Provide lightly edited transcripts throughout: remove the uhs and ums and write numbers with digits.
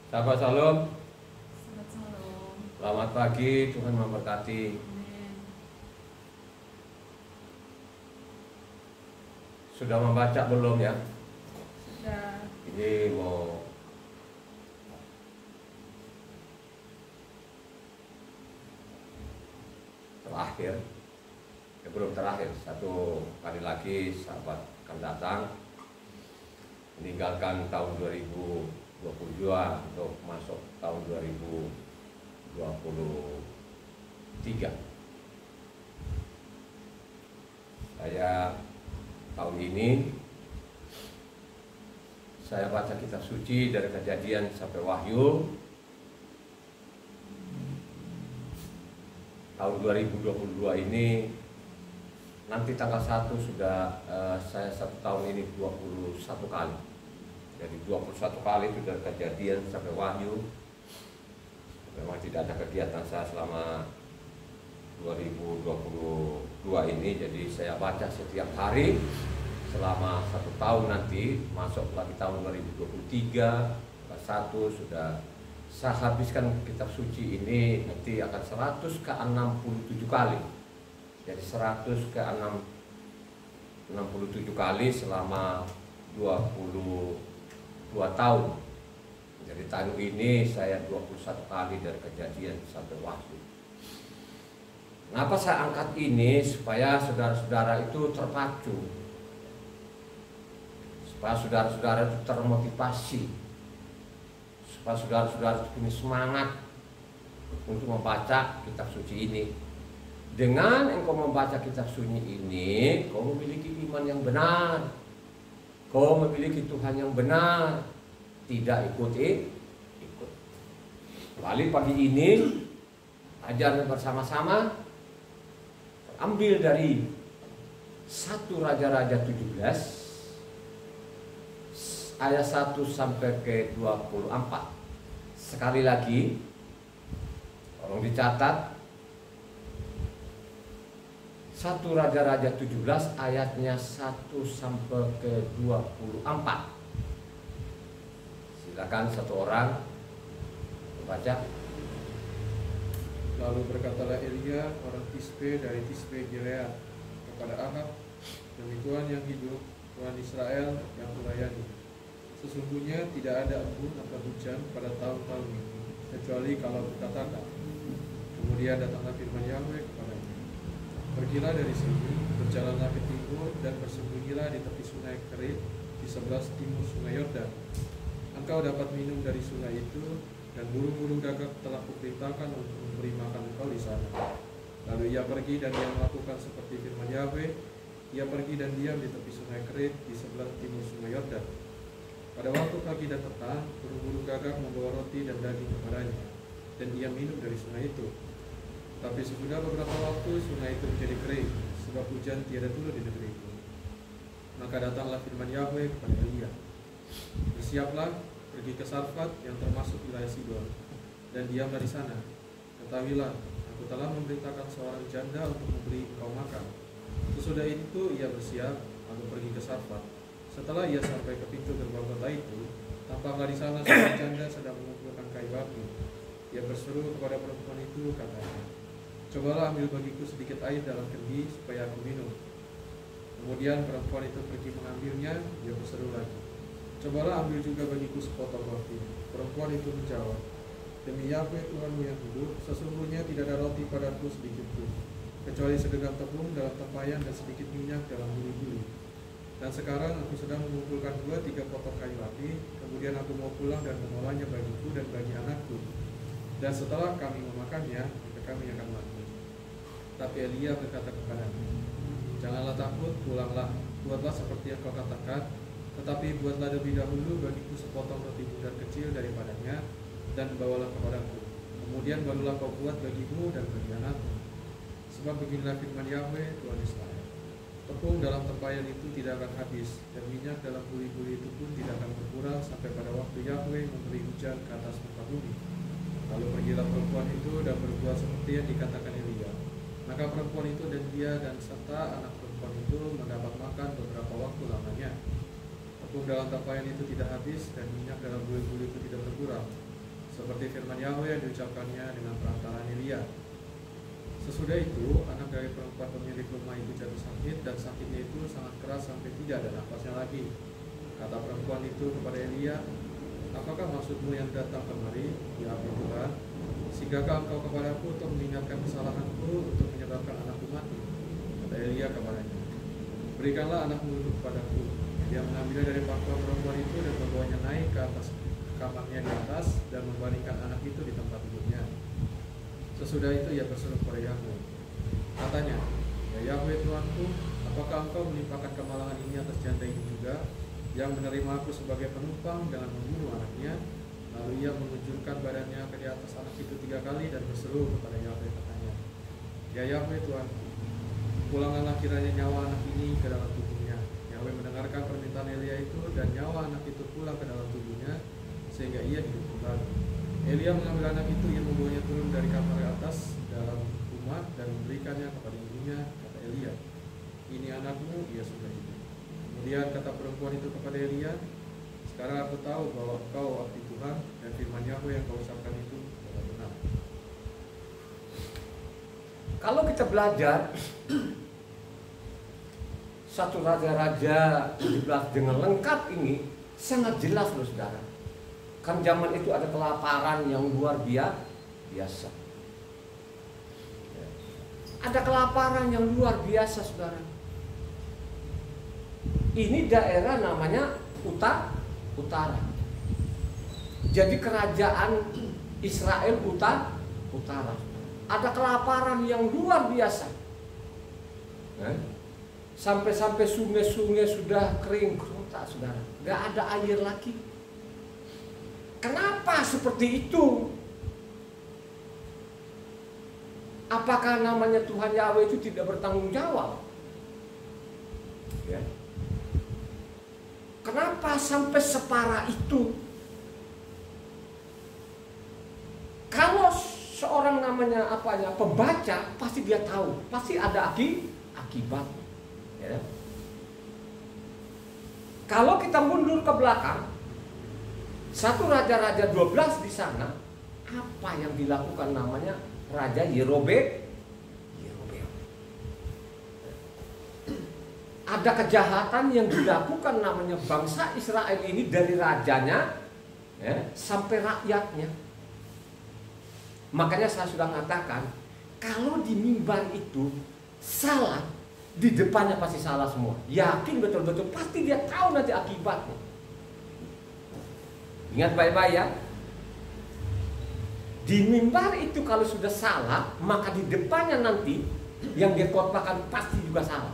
Sahabat Salam, Selamat malam. selamat pagi, Tuhan memberkati. Amin. Sudah membaca belum ya? Sudah. Ini mau terakhir, belum terakhir, satu kali lagi sahabat akan datang meninggalkan tahun 2022 untuk masuk tahun 2023. Saya tahun ini saya baca kitab suci dari Kejadian sampai Wahyu. Tahun 2022 ini nanti tanggal 1 sudah saya satu tahun ini 21 kali. Jadi 21 kali sudah Kejadian sampai Wahyu. Memang tidak ada kegiatan saya selama 2022 ini, jadi saya baca setiap hari selama satu tahun. Nanti masuk lagi tahun 2023 1 sudah saya habiskan kitab suci ini, nanti akan 100 ke 67 kali. Jadi 100 ke 67 kali selama 22 tahun. Jadi tahun ini saya 21 kali dari Kejadian sampai Wahyu. Kenapa saya angkat ini? Supaya saudara-saudara itu terpacu, supaya saudara-saudara itu termotivasi, supaya saudara-saudara itu punya semangat untuk membaca kitab suci ini. Dengan engkau membaca kitab suci ini, kau memiliki iman yang benar, kau memiliki Tuhan yang benar, tidak ikut. Kali pagi ini ajaran bersama-sama ambil dari 1 Raja-Raja 17 ayat 1 sampai ke 24. Sekali lagi tolong dicatat, 1 Raja-Raja 17 ayatnya 1 sampai ke 24. Silakan satu orang membaca. Lalu berkatalah Elia orang Tisbe dari Tisbe Gilead kepada Ahab, demi Tuhan yang hidup, Tuhan Israel yang kulayani, sesungguhnya tidak ada embun atau hujan pada tahun-tahun ini, kecuali kalau kukatakan. Kemudian datanglah firman Yahweh kepadanya, pergilah dari sini, berjalanlah ke timur dan bersembunyilah di tepi sungai Kerit di sebelah timur sungai Yordan. Engkau dapat minum dari sungai itu, dan burung-burung gagak telah kuperintahkan untuk memberi makan engkau di sana. Lalu ia pergi dan dia melakukan seperti firman Yahweh. Ia pergi dan diam di tepi sungai Kerit di sebelah timur sungai Yordan. Pada waktu pagi dan petang, burung-burung gagak membawa roti dan daging kepadanya, dan ia minum dari sungai itu. Tapi sesudah beberapa waktu sungai itu menjadi kering, sebab hujan tiada turun di negeri itu. Maka datanglah firman Yahweh kepada Elia, bersiaplah, pergi ke Sarfat yang termasuk wilayah Sidon, dan diamlah di sana. Ketahuilah, aku telah memerintahkan seorang janda untuk memberi engkau makan. Sesudah itu ia bersiap, lalu pergi ke Sarfat. Setelah ia sampai ke pintu gerbang kota itu, tampaklah di sana seorang janda sedang mengumpulkan kayu api. Ia berseru kepada perempuan itu, katanya, cobalah ambil bagiku sedikit air dalam kendi supaya aku minum. Kemudian perempuan itu pergi mengambilnya. Ia berseru lagi, cobalah ambil juga bagiku sepotong roti. Perempuan itu menjawab, demi Yahweh Tuhanmu yang hidup, sesungguhnya tidak ada roti padaku sedikit pun, kecuali segenggam tepung dalam tempayan dan sedikit minyak dalam buli-buli. Dan sekarang aku sedang mengumpulkan 2-3 potong kayu api. Kemudian aku mau pulang dan mengolahnya bagiku dan bagi anakku. Dan setelah kami memakannya, maka kami akan mati. Tapi Elia berkata kepadanya, janganlah takut, pulanglah, buatlah seperti yang kau katakan. Tetapi buatlah lebih dahulu bagiku sepotong roti bundar kecil daripadanya, dan bawalah kepadaku. Kemudian barulah kau buat bagimu dan bagi anakmu. Sebab beginilah firman Yahweh Tuhan Israel, tepung dalam tempayan itu tidak akan habis, dan minyak dalam buli-buli itu pun tidak akan berkurang sampai pada waktu Yahweh memberi hujan ke atas muka bumi. Lalu pergilah perempuan itu dan berbuat seperti yang dikatakan Elia. Maka perempuan itu dan dia dan serta anak perempuan itu mendapat makan beberapa waktu lamanya. Tepung dalam tempayan itu tidak habis, dan minyak dalam buli-buli itu tidak berkurang, seperti firman Yahweh yang diucapkannya dengan perantaraan Elia. Sesudah itu, anak dari perempuan pemilik rumah itu jatuh sakit, dan sakitnya itu sangat keras sampai tidak ada nafasnya lagi. Kata perempuan itu kepada Elia, apakah maksudmu yang datang kemari, ya Tuhan? Singgahkah engkau kepadaku untuk mengingatkan kesalahanku, untuk menyebabkan anakku mati? Kata Elia kepadanya, berikanlah anakmu itu kepadaku. Dia mengambilnya dari pangkuan perempuan itu dan membawanya naik ke atas kamarnya di atas dan membaringkan anak itu di tempat tidurnya. Sesudah itu ia berseru kepada Yahweh. Katanya, ya Yahweh Tuanku, apakah engkau menimpakan kemalangan ini atas janda ini juga, yang menerima aku sebagai penumpang dengan membunuh anaknya? Lalu ia menunjukkan badannya ke di atas anak itu 3 kali dan berseru kepada Yahweh, katanya, ya Yahweh Tuanku, pulangkanlah kiranya nyawa anak ini ke dalam tubuhnya. Yahweh mendengarkan permintaan Elia itu, dan nyawa anak itu pulang ke dalam tubuhnya, sehingga ia hidup kembali. Elia mengambil anak itu, ia membawanya turun dari kamar atas dalam rumah dan memberikannya kepada ibunya. Kata Elia, ini anakmu, ia sudah hidup. Kemudian kata perempuan itu kepada Elia, sekarang aku tahu bahwa engkau abdi Tuhan, dan firman Yahweh yang kau ucapkan itu adalah benar. Kalau kita belajar satu Raja-Raja 17 dengan lengkap ini sangat jelas loh saudara. Kan zaman itu ada kelaparan yang luar biasa. Ada kelaparan yang luar biasa saudara. Ini daerah namanya utara. Jadi kerajaan Israel utara. Ada kelaparan yang luar biasa. Sampai-sampai sungai-sungai sudah kering kerotak saudara. Gak ada air lagi. Kenapa seperti itu? Apakah namanya Tuhan Yahweh itu tidak bertanggung jawab? Ya. Kenapa sampai separah itu? Kalau seorang namanya pembaca, pasti dia tahu, pasti ada akibat. Ya. Kalau kita mundur ke belakang, 1 Raja-Raja 12 di sana, apa yang dilakukan namanya Raja Yerobeam. Ada kejahatan yang dilakukan namanya bangsa Israel ini dari rajanya sampai rakyatnya. Makanya saya sudah mengatakan, kalau di mimbar itu salah, di depannya pasti salah semua. Yakin betul-betul, pasti dia tahu nanti akibatnya. Ingat baik-baik ya. Di mimbar itu kalau sudah salah, maka di depannya nanti yang dia khotbahkan pasti juga salah.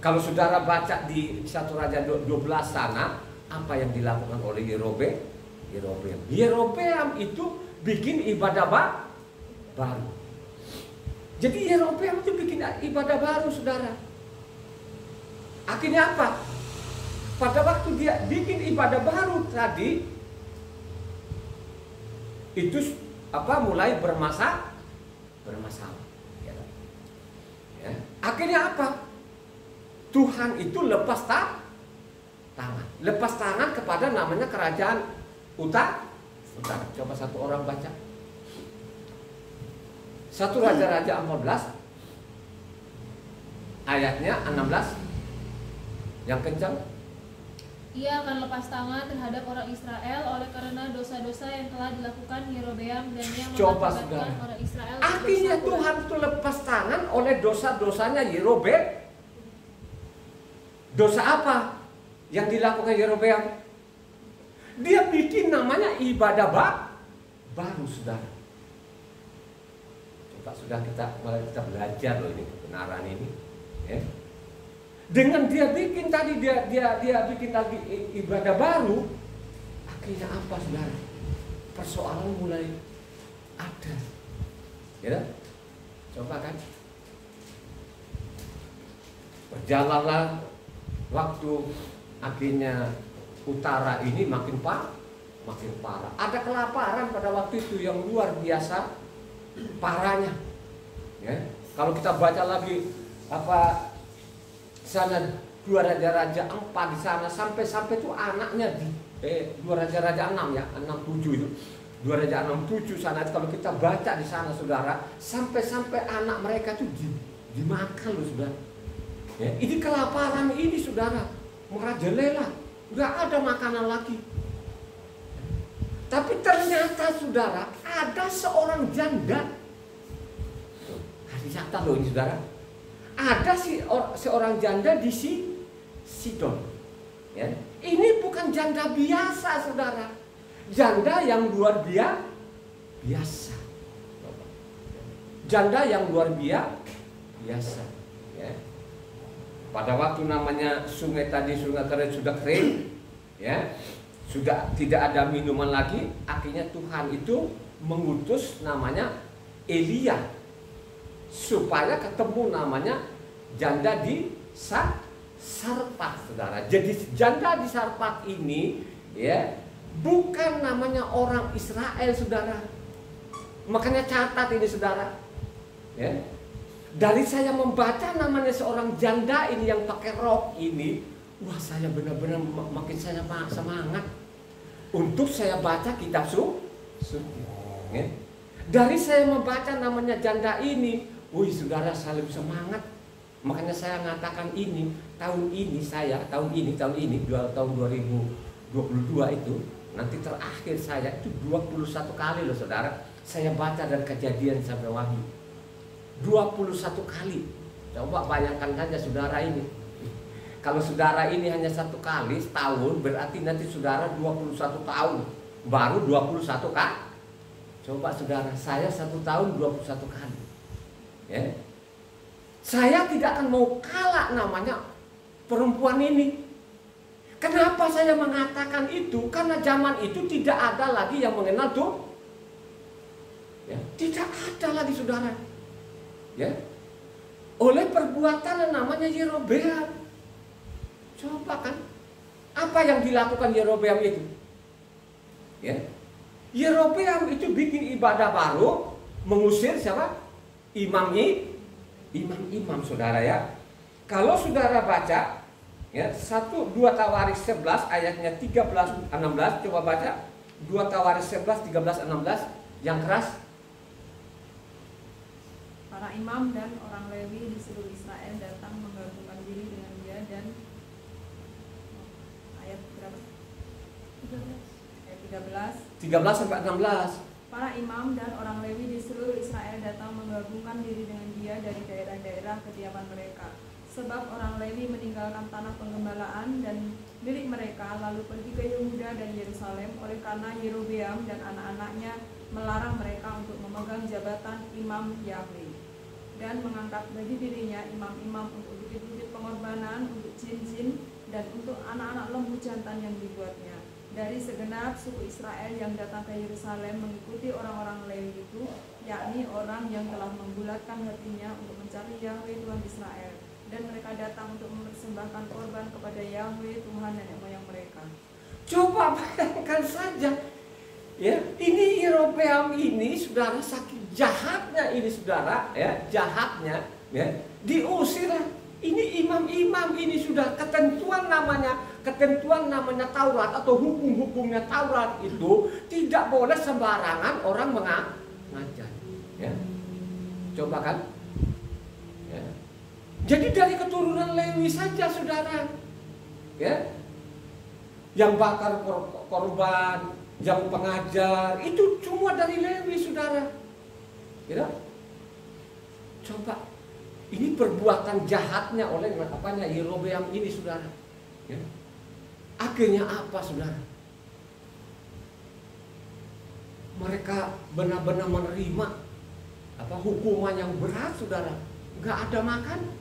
Kalau saudara baca di 1 Raja 12 sana, apa yang dilakukan oleh Yerobeam? Yerobeam itu bikin ibadah baru. Jadi Yerobeam itu bikin ibadah baru saudara. Akhirnya apa? Pada waktu dia bikin ibadah baru tadi, itu mulai bermasalah. Ya. Akhirnya apa? Tuhan itu lepas tangan. Lepas tangan kepada namanya kerajaan utara. Coba satu orang baca. 1 Raja-Raja 14 ayatnya 16 yang kencang. Ia akan lepas tangan terhadap orang Israel oleh karena dosa-dosa yang telah dilakukan Yerobeam dan yang mengakibatkan orang Israel. Akhirnya Tuhan itu lepas tangan oleh dosa-dosanya Yerobeam. Dosa apa yang dilakukan Yerobeam? Dia bikin namanya ibadah baru saudara. Coba sudah kita belajar loh ini kebenaran ini. Ya. Dengan dia bikin tadi dia bikin lagi ibadah baru, akhirnya apa saudara? Persoalan mulai ada. Ya. Coba kan. Berjalanlah waktu, akhirnya utara ini makin parah. Ada kelaparan pada waktu itu yang luar biasa parahnya. Ya. Kalau kita baca lagi sana Dua Raja-Raja 4 di sana, sampai tuh anaknya di Dua Raja-Raja 6 ya, 6-7 itu. Dua Raja 6-7 sana, kalau kita baca di sana saudara, sampai anak mereka tuh dimakan loh saudara. Ya, ini kelaparan ini saudara, merajalela, nggak ada makanan lagi. Tapi ternyata saudara, ada seorang janda. Hari nyata loh ini saudara. Ada seorang janda di Sidon. Ya. Ini bukan janda biasa saudara. Janda yang luar biasa. Janda yang luar biasa. Ya. Pada waktu namanya sungai Kerit sudah kering, ya, sudah tidak ada minuman lagi. Akhirnya Tuhan itu mengutus namanya Elia supaya ketemu namanya janda di Sarpat, saudara. Jadi janda di Sarpat ini, ya, bukan namanya orang Israel, saudara. Makanya catat ini, saudara. Ya. Dari saya membaca namanya seorang janda ini yang pakai rok ini, wah, saya benar-benar makin saya semangat untuk saya baca kitab suci. Ya. Dari saya membaca namanya janda ini, wih, saudara, saya lebih semangat. Makanya saya mengatakan ini, tahun ini 2022 itu, nanti terakhir saya itu 21 kali loh saudara, saya baca dari Kejadian sampai Wahyu. 21 kali. Coba bayangkan saja saudara ini. Kalau saudara ini hanya 1 kali setahun, berarti nanti saudara 21 tahun. Baru 21 kali. Coba saudara, saya 1 tahun 21 kali. Ya. Saya tidak akan mau kalah namanya perempuan ini. Kenapa saya mengatakan itu? Karena zaman itu tidak ada lagi yang mengenal tuh. Ya, tidak ada lagi saudara. Ya. Oleh perbuatan yang namanya Yerobeam. Coba kan, apa yang dilakukan Yerobeam itu? Ya. Yerobeam itu bikin ibadah baru, mengusir siapa? Imam saudara ya. Kalau saudara baca ya 1-2 Tawarik 11 ayatnya 13-16, coba baca 2 Tawarik 11 13-16 yang keras. Para imam dan orang Lewi di seluruh Israel datang menggabungkan diri dengan dia, dan ayat berapa? 13 sampai 16. Para imam dan orang Lewi di seluruh Israel datang menggabungkan diri dengan dia dari daerah-daerah kediaman mereka. Sebab orang Lewi meninggalkan tanah penggembalaan dan milik mereka, lalu pergi ke Yehuda dan Yerusalem, oleh karena Yerobeam dan anak-anaknya melarang mereka untuk memegang jabatan imam Yahweh, dan mengangkat bagi dirinya imam-imam untuk bukit-bukit pengorbanan, untuk jin-jin, dan untuk anak-anak lembu jantan yang dibuatnya. Dari segenap suku Israel yang datang ke Yerusalem mengikuti orang-orang Lewi itu, yakni orang yang telah membulatkan hatinya untuk mencari Yahweh Tuhan Israel, dan mereka datang untuk mempersembahkan korban kepada Yahweh Tuhan nenek moyang mereka. Coba bayangkan saja, ya, ini Yerobeam ini saudara, saking jahatnya ini saudara, ya, jahatnya, ya, diusirlah. Ini imam-imam ini sudah ketentuan namanya Taurat atau hukum-hukumnya Taurat itu tidak boleh sembarangan orang mengajar. Ya. Coba kan? Ya. Jadi dari keturunan Lewi saja saudara, ya, yang bakar korban, yang pengajar itu semua dari Lewi saudara. Ya. Coba. Ini perbuatan jahatnya oleh Yerobeam ini saudara. Ya. Akhirnya apa saudara? Mereka benar-benar menerima hukuman yang berat saudara. Gak ada makan.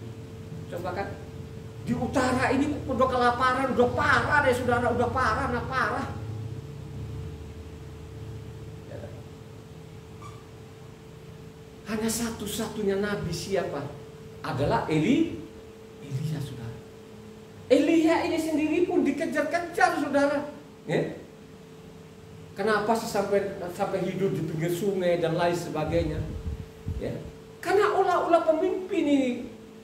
Coba kan, di utara ini udah kelaparan, udah parah deh saudara, udah parah. Ya. Hanya satu-satunya nabi siapa? Adalah Elia saudara. Elia ini sendiri pun dikejar-kejar saudara. Ya? Kenapa sampai hidup di pinggir sungai dan lain sebagainya? Ya? Karena ulah-ulah pemimpin ini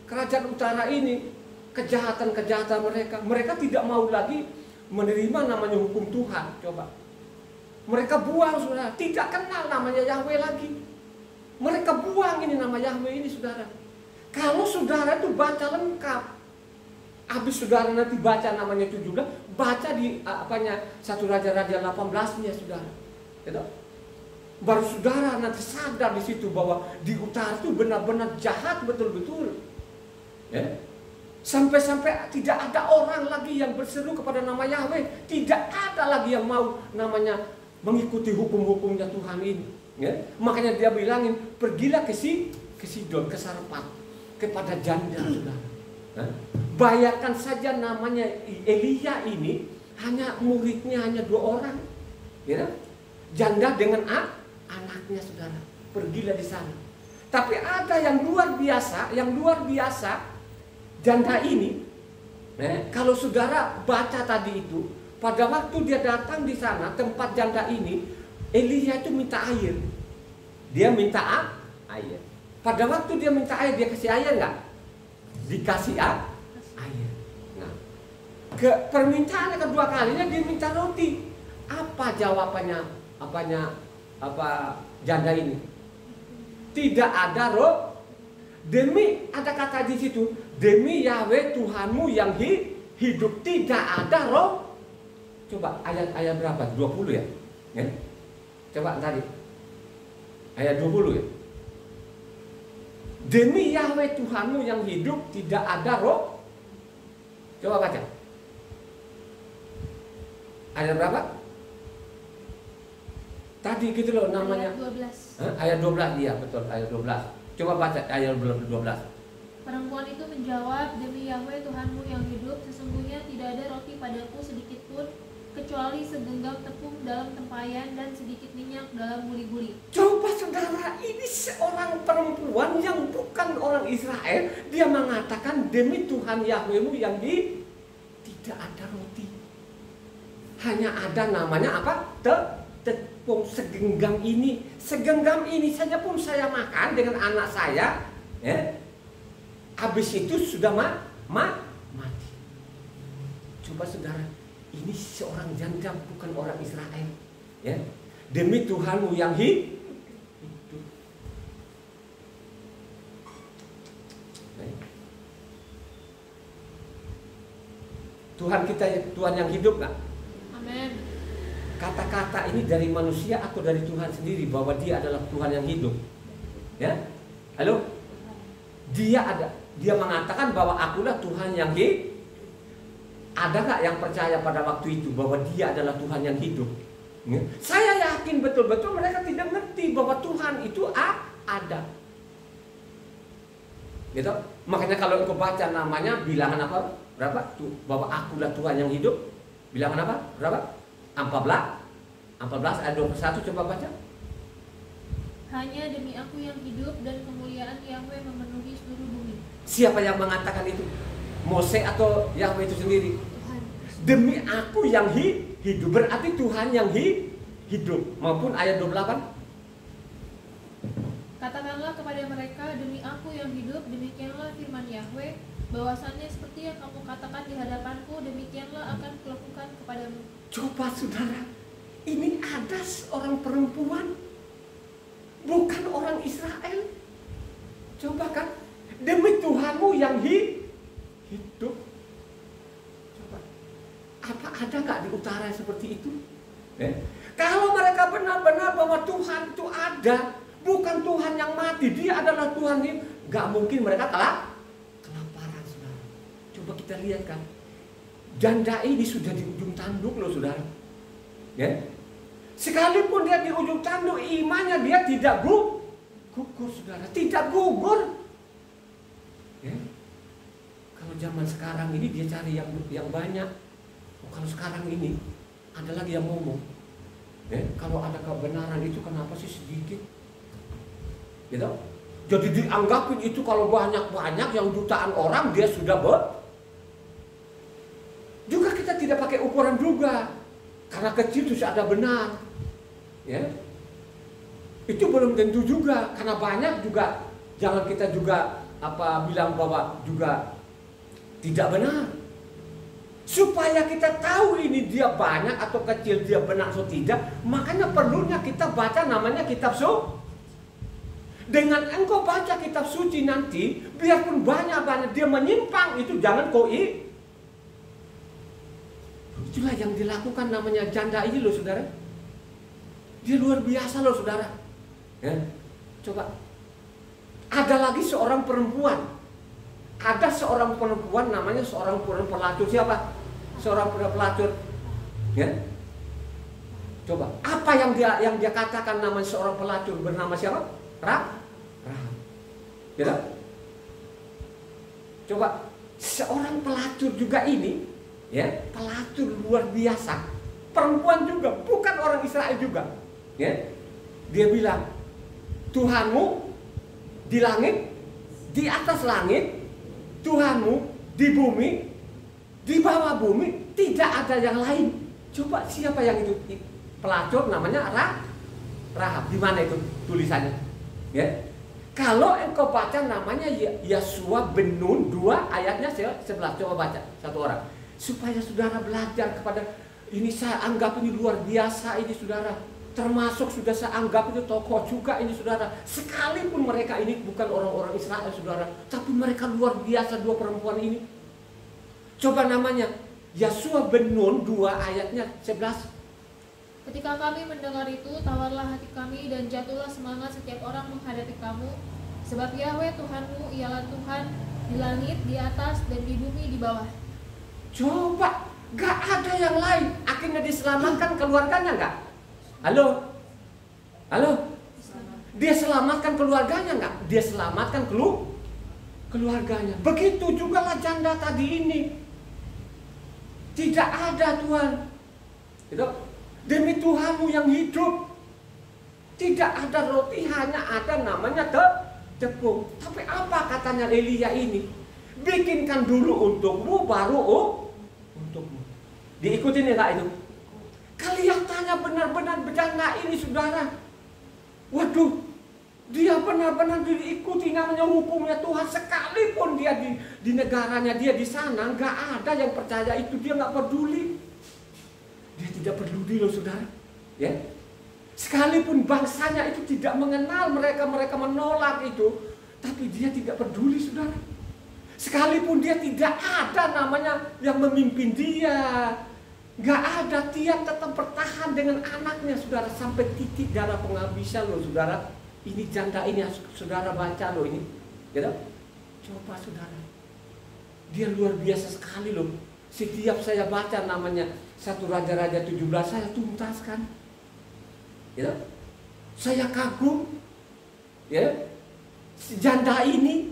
kerajaan utara ini kejahatan-kejahatan mereka. Mereka tidak mau lagi menerima namanya hukum Tuhan. Coba. Mereka buang, saudara. Tidak kenal namanya Yahweh lagi. Mereka buang ini nama Yahweh ini, saudara. Kalau saudara itu baca lengkap, habis saudara nanti baca namanya 17, baca di 1 Raja-Raja 18-nya, saudara. Gitu? Baru saudara nanti sadar di situ bahwa di utara itu benar-benar jahat betul-betul. Ya? Sampai-sampai tidak ada orang lagi yang berseru kepada nama Yahweh. Tidak ada lagi yang mau namanya mengikuti hukum-hukumnya Tuhan ini. Ya? Makanya dia bilangin, pergilah ke Sidon, ke Sarepta, kepada janda, saudara. Bayangkan saja namanya Elia ini hanya muridnya hanya 2 orang, ya? Janda dengan anaknya, saudara. Pergilah di sana. Tapi ada yang luar biasa, janda ini. Kalau saudara baca tadi itu, pada waktu dia datang di sana tempat janda ini, Elia itu minta air. Dia minta air. Pada waktu dia minta air, dia kasih air nggak? Dikasih air. Nah, permintaan kedua kalinya dia minta roti. Apa jawabannya? Janda ini? Tidak ada roti. Demi, ada kata di situ, demi Yahweh Tuhanmu yang hidup, tidak ada roh. Coba ayat berapa? 20 ya? Coba tadi ayat 20 ya. Demi Yahweh Tuhanmu yang hidup, tidak ada roh. Coba baca. Ayat berapa? Tadi gitu loh namanya. Ayat 12. Iya betul, ayat 12. Coba baca ayat 12. Perempuan itu menjawab, demi Yahweh Tuhanmu yang hidup, sesungguhnya tidak ada roti padaku sedikit pun, kecuali segenggam tepung dalam tempayan dan sedikit minyak dalam guli-guli. Coba saudara, ini seorang perempuan yang bukan orang Israel, dia mengatakan demi Tuhan Yahwehmu yang tidak ada roti. Hanya ada namanya apa? Tepung segenggam ini saja pun saya makan dengan anak saya, ya. Habis itu sudah mati. Coba saudara, ini seorang janda bukan orang Israel, ya. Demi Tuhanmu yang hidup. Tuhan kita, Tuhan yang hidup nggak? Amin. Kata-kata ini dari manusia atau dari Tuhan sendiri bahwa dia adalah Tuhan yang hidup? Ya, halo? Dia mengatakan bahwa akulah Tuhan yang hidup. Ada nggak yang percaya pada waktu itu bahwa dia adalah Tuhan yang hidup? Ya? Saya yakin betul-betul mereka tidak ngerti bahwa Tuhan itu ada. Gitu? Makanya kalau engkau baca namanya bilangan apa? Berapa? Bahwa akulah Tuhan yang hidup. Bilangan apa? Berapa? 14 ayat 21, coba baca. Hanya demi aku yang hidup dan kemuliaan Yahweh memenuhi seluruh bumi. Siapa yang mengatakan itu? Mose atau Yahweh itu sendiri? Tuhan. Demi aku yang hidup, berarti Tuhan yang hidup. Maupun ayat 28. Katakanlah kepada mereka, demi aku yang hidup, demikianlah firman Yahweh, bahwasannya seperti yang kamu katakan di hadapanku, demikianlah akan kulakukan kepadamu. Coba saudara, ini ada seorang perempuan, bukan orang Israel. Coba kan, demi Tuhanmu yang hidup. Coba, apa ada nggak di utara seperti itu? Kalau mereka benar-benar bahwa Tuhan itu ada, bukan Tuhan yang mati, dia adalah Tuhan yang nggak mungkin mereka kelaparan, saudara. Coba kita lihat kan, janda ini sudah di ujung tanduk loh, saudara. Ya, sekalipun dia di ujung tanduk, imannya dia tidak gugur, saudara, tidak gugur. Ya. Kalau zaman sekarang ini dia cari yang banyak. Kalau sekarang ini ada lagi yang ngomong, ya, kalau ada kebenaran itu kenapa sih sedikit? Gitu? Jadi dianggapin itu kalau banyak-banyak yang jutaan orang dia sudah juga kita tidak pakai ukuran juga. Karena kecil itu ada benar, ya. Itu belum tentu juga, karena banyak juga. Jangan kita juga bilang bahwa juga Tidak benar. Supaya kita tahu ini dia banyak atau kecil, dia benar atau tidak, makanya perlunya kita baca namanya kitab suci. Dengan engkau baca kitab suci nanti, biarpun banyak-banyak dia menyimpang, itu jangan kau itulah yang dilakukan namanya janda ini loh saudara. Dia luar biasa loh saudara. Ya. Coba. Ada lagi seorang perempuan. Ada seorang perempuan namanya seorang pelacur. Siapa? Seorang pelacur. Ya. Coba, apa yang dia katakan namanya seorang pelacur bernama siapa? Rahab. Ya. Coba, seorang pelacur juga ini, ya, pelacur luar biasa. Perempuan juga, bukan orang Israel juga. Ya. Dia bilang, Tuhanmu di langit, di atas langit, Tuhanmu di bumi, di bawah bumi, tidak ada yang lain. Coba siapa yang itu? Pelacur namanya Rahab. Di mana itu tulisannya? Ya. Kalau engkau baca namanya Yosua bin Nun 2 ayatnya 11. Coba baca satu orang. Supaya saudara belajar kepada ini, saya anggap ini luar biasa ini saudara. Termasuk sudah saya anggap itu tokoh juga ini saudara. Sekalipun mereka ini bukan orang-orang Israel saudara, tapi mereka luar biasa dua perempuan ini. Coba namanya Yosua bin Nun 2 ayatnya 11. Ketika kami mendengar itu, tawarlah hati kami dan jatuhlah semangat setiap orang menghadapi kamu. Sebab Yahweh Tuhanmu ialah Tuhan di langit, di atas, dan di bumi di bawah. Coba, gak ada yang lain. Akhirnya diselamatkan keluarganya gak? Halo? Dia selamatkan keluarganya nggak? Dia selamatkan keluarganya. Begitu juga lah janda tadi ini. Tidak ada Tuhan. Itu demi Tuhanmu yang hidup. Tidak ada roti, hanya ada namanya tepung. Tapi apa katanya Elia ini? Bikinkan dulu untukmu, baru untukmu. Diikutin ya nggak itu? Kelihatannya benar-benar berjanda ini saudara. Waduh, dia benar-benar diikuti namanya hukumnya Tuhan. Sekalipun dia di negaranya, dia di sana, nggak ada yang percaya itu. Dia nggak peduli. Dia tidak peduli loh saudara. Ya, sekalipun bangsanya itu tidak mengenal mereka menolak itu, tapi dia tidak peduli saudara. Sekalipun dia tidak ada namanya yang memimpin dia, nggak ada, dia tetap bertahan dengan anaknya saudara sampai titik darah penghabisan loh saudara. Ini janda ini saudara baca loh ini, gitu. Coba saudara, dia luar biasa sekali loh. Setiap saya baca namanya 1 Raja-Raja 17 saya tuntaskan, gitu. Saya kagum, ya, si janda ini,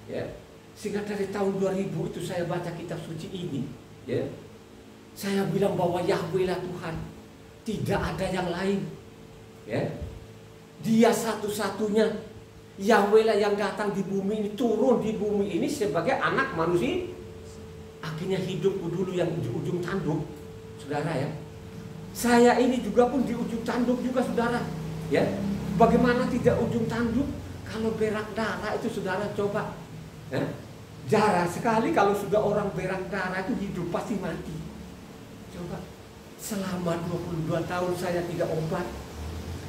ya, sehingga dari tahun 2000 itu saya baca kitab suci ini, ya. Saya bilang bahwa Yahweh lah Tuhan, tidak ada yang lain. Ya. Dia satu-satunya. Yahweh lah yang datang di bumi ini, turun di bumi ini sebagai anak manusia. Akhirnya hidupku dulu yang di ujung tanduk, saudara ya. Saya ini juga pun di ujung tanduk juga saudara. Ya. Bagaimana tidak ujung tanduk? Kalau berak darah itu saudara coba. Ya. Jarang sekali kalau sudah orang berak darah itu hidup, pasti mati. Coba, selama 22 tahun saya tidak obat,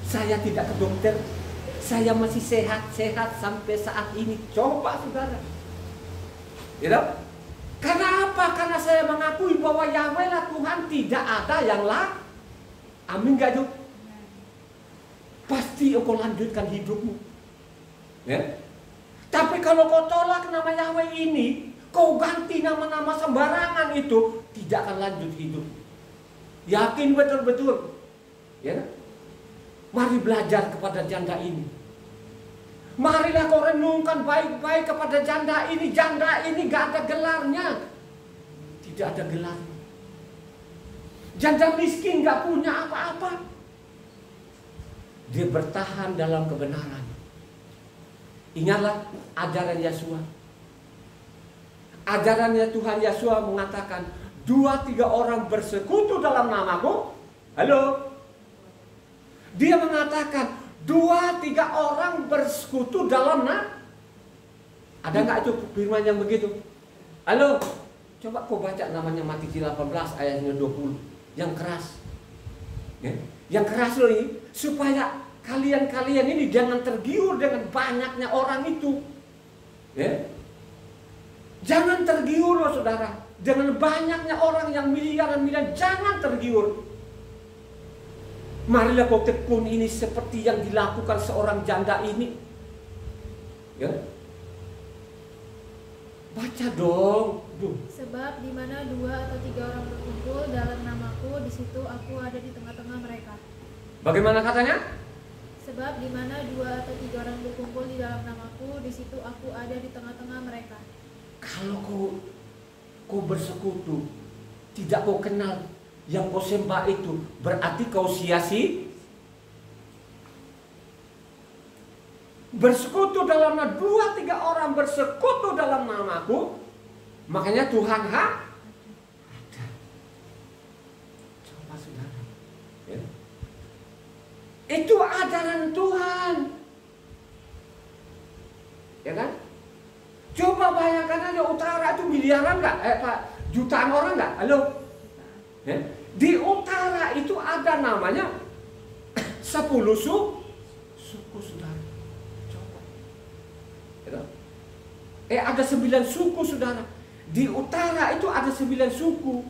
saya tidak ke dokter, saya masih sehat-sehat sampai saat ini. Coba saudara, gitu? Karena apa? Karena saya mengakui bahwa Yahweh lah Tuhan, tidak ada yang lain. Amin gak itu? Pasti engkau lanjutkan hidupmu, ya? Tapi kalau kau tolak nama Yahweh ini, kau ganti nama-nama sembarangan itu, tidak akan lanjut hidup. Yakin betul-betul, ya. Mari belajar kepada janda ini. Marilah kau renungkan baik-baik kepada janda ini. Janda ini gak ada gelarnya, tidak ada gelar. Janda miskin gak punya apa-apa. Dia bertahan dalam kebenaran. Ingatlah ajaran Yosua. Ajarannya Tuhan Yosua mengatakan, 2-3 orang bersekutu dalam namaku. Halo. Dia mengatakan 2-3 orang bersekutu dalam nama. Ada nggak itu firman yang begitu? Halo, coba kau baca namanya Matius 18 ayatnya 20, yang keras. Ya, yang keras loh ini, supaya kalian ini jangan tergiur dengan banyaknya orang itu. Ya. Jangan tergiur loh saudara, dengan banyaknya orang yang miliaran-miliaran, jangan tergiur. Marilah kau tekun ini seperti yang dilakukan seorang janda ini. Ya. Baca dong. Sebab di mana 2 atau 3 orang berkumpul dalam namaku, di situ aku ada di tengah-tengah mereka. Bagaimana katanya? Sebab di mana 2 atau 3 orang berkumpul di dalam namaku, di situ aku ada di tengah-tengah mereka. Kalau kau bersekutu, tidak kau kenal yang kau sembah itu, berarti kau sia-sia. Bersekutu dalam 2-3 orang bersekutu dalam namaku, makanya Tuhan ada. Coba saudara, ya. Itu ajaran Tuhan, ya kan? Coba bayangkan aja utara itu miliaran nggak? Jutaan orang nggak? Halo? Ya? Di utara itu ada namanya 10 suku saudara. Ada 9 suku saudara. Di utara itu ada 9 suku.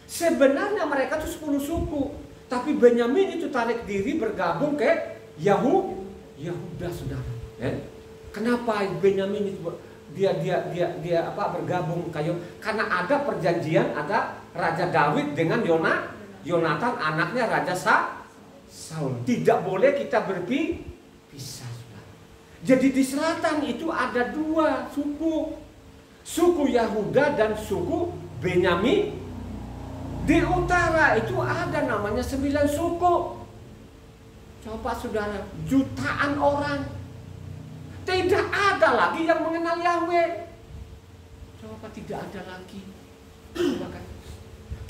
Sebenarnya mereka itu 10 suku, tapi Benyamin itu tarik diri bergabung ke Yahuda saudara. Kenapa Benyamin itu dia bergabung kayak? Karena ada perjanjian, ada Raja Daud dengan Yonatan anaknya Raja Saul. Tidak boleh kita berpisah. Jadi di selatan itu ada 2 suku, suku Yahuda dan suku Benyamin. Di utara itu ada namanya 9 suku. Coba saudara, jutaan orang. Tidak ada lagi yang mengenal Yahweh. Coba tidak ada lagi.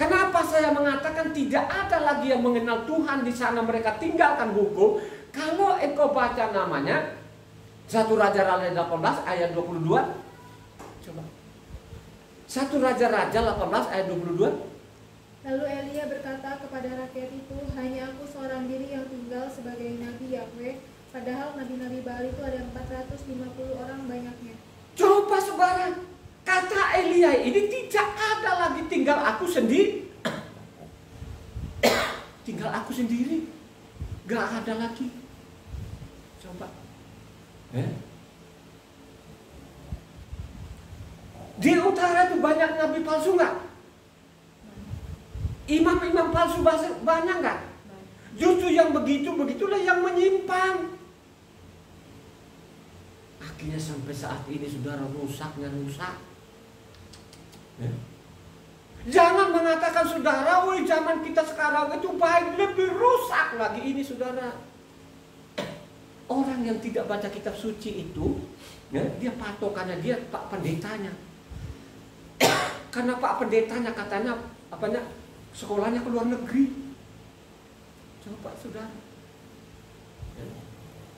Kenapa saya mengatakan tidak ada lagi yang mengenal Tuhan di sana, mereka tinggalkan buku? Kalau engkau baca namanya 1 Raja-Raja 18 ayat 22. Coba. 1 Raja-Raja 18 ayat 22. Lalu Elia berkata kepada rakyat itu, hanya aku seorang diri yang tinggal sebagai nabi Yahweh, padahal nabi-nabi Baal itu ada 450 orang banyaknya. Coba saudara, kata Elia ini tidak ada lagi tinggal aku sendiri. Tinggal aku sendiri. Gak ada lagi. Coba. Di utara itu banyak nabi palsu nggak? Imam-imam palsu banyak nggak? Justru yang begitulah yang menyimpang. Akhirnya sampai saat ini saudara rusak. Jangan mengatakan saudara, zaman kita sekarang itu baik, lebih rusak lagi ini saudara. Orang yang tidak baca kitab suci itu, ya, dia patokannya dia Pak Pendetanya. Karena Pak Pendetanya katanya sekolahnya ke luar negeri. Coba saudara.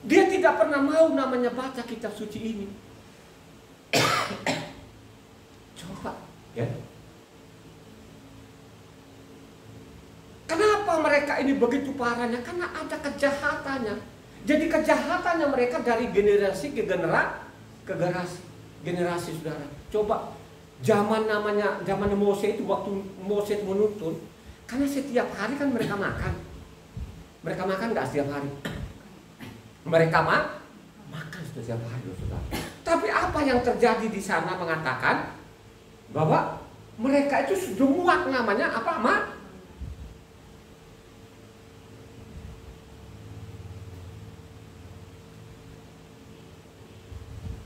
Dia tidak pernah mau namanya baca kitab suci ini. Coba, ya. Kenapa mereka ini begitu parahnya? Karena ada kejahatannya. Jadi kejahatannya mereka dari generasi ke generasi saudara. Coba zaman Mose itu, waktu Mose menuntun, karena setiap hari kan mereka makan. Mereka makan nggak setiap hari? Mereka makan setiap hari saudara. Tapi apa yang terjadi di sana mengatakan bahwa mereka itu sudah muak namanya apa?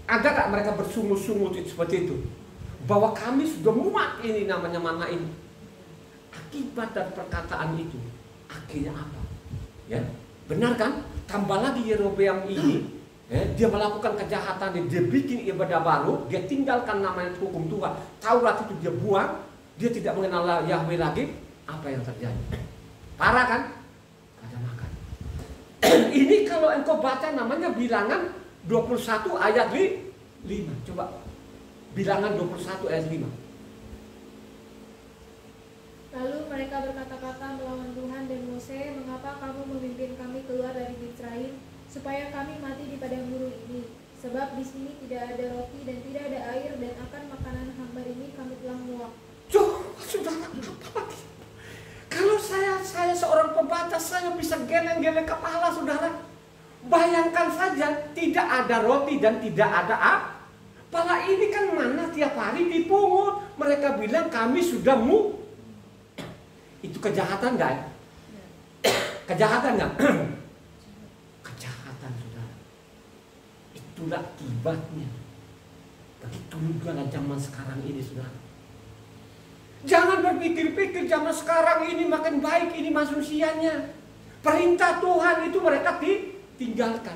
Ada tak mereka bersungut-sungut seperti itu? Bahwa kami sudah muak ini namanya mana ini. Akibat dari perkataan itu, akhirnya apa? Ya, benar kan? Tambah lagi Yerobeam ini, dia melakukan kejahatan, dia bikin ibadah baru, dia tinggalkan namanya hukum Tuhan. Taurat itu dia buang, dia tidak mengenal Yahweh lagi. Apa yang terjadi? Parah kan? Kada makan. Ini kalau engkau baca namanya Bilangan 21 ayat 5. Coba. Bilangan 21 ayat 5. Lalu mereka berkata-kata melawan Tuhan dan Mose, "Mengapa kamu memimpin kami keluar dari Misraim, supaya kami mati di padang gurun ini? Sebab di sini tidak ada roti dan tidak ada air, dan akan makanan hambar ini kami telah muak." Saudara, apalagi? Kalau saya seorang pembaca, saya bisa geleng-geleng kepala, saudara. Bayangkan saja, tidak ada roti dan tidak ada apalah ini kan mana tiap hari dipungut. Mereka bilang kami sudah itu kejahatan enggak? Kejahatan enggak? Kejahatan, saudara. Itulah akibatnya. Begitu juga zaman sekarang ini, saudara. Jangan berpikir-pikir zaman sekarang ini makin baik, ini manusianya. Perintah Tuhan itu mereka tinggalkan.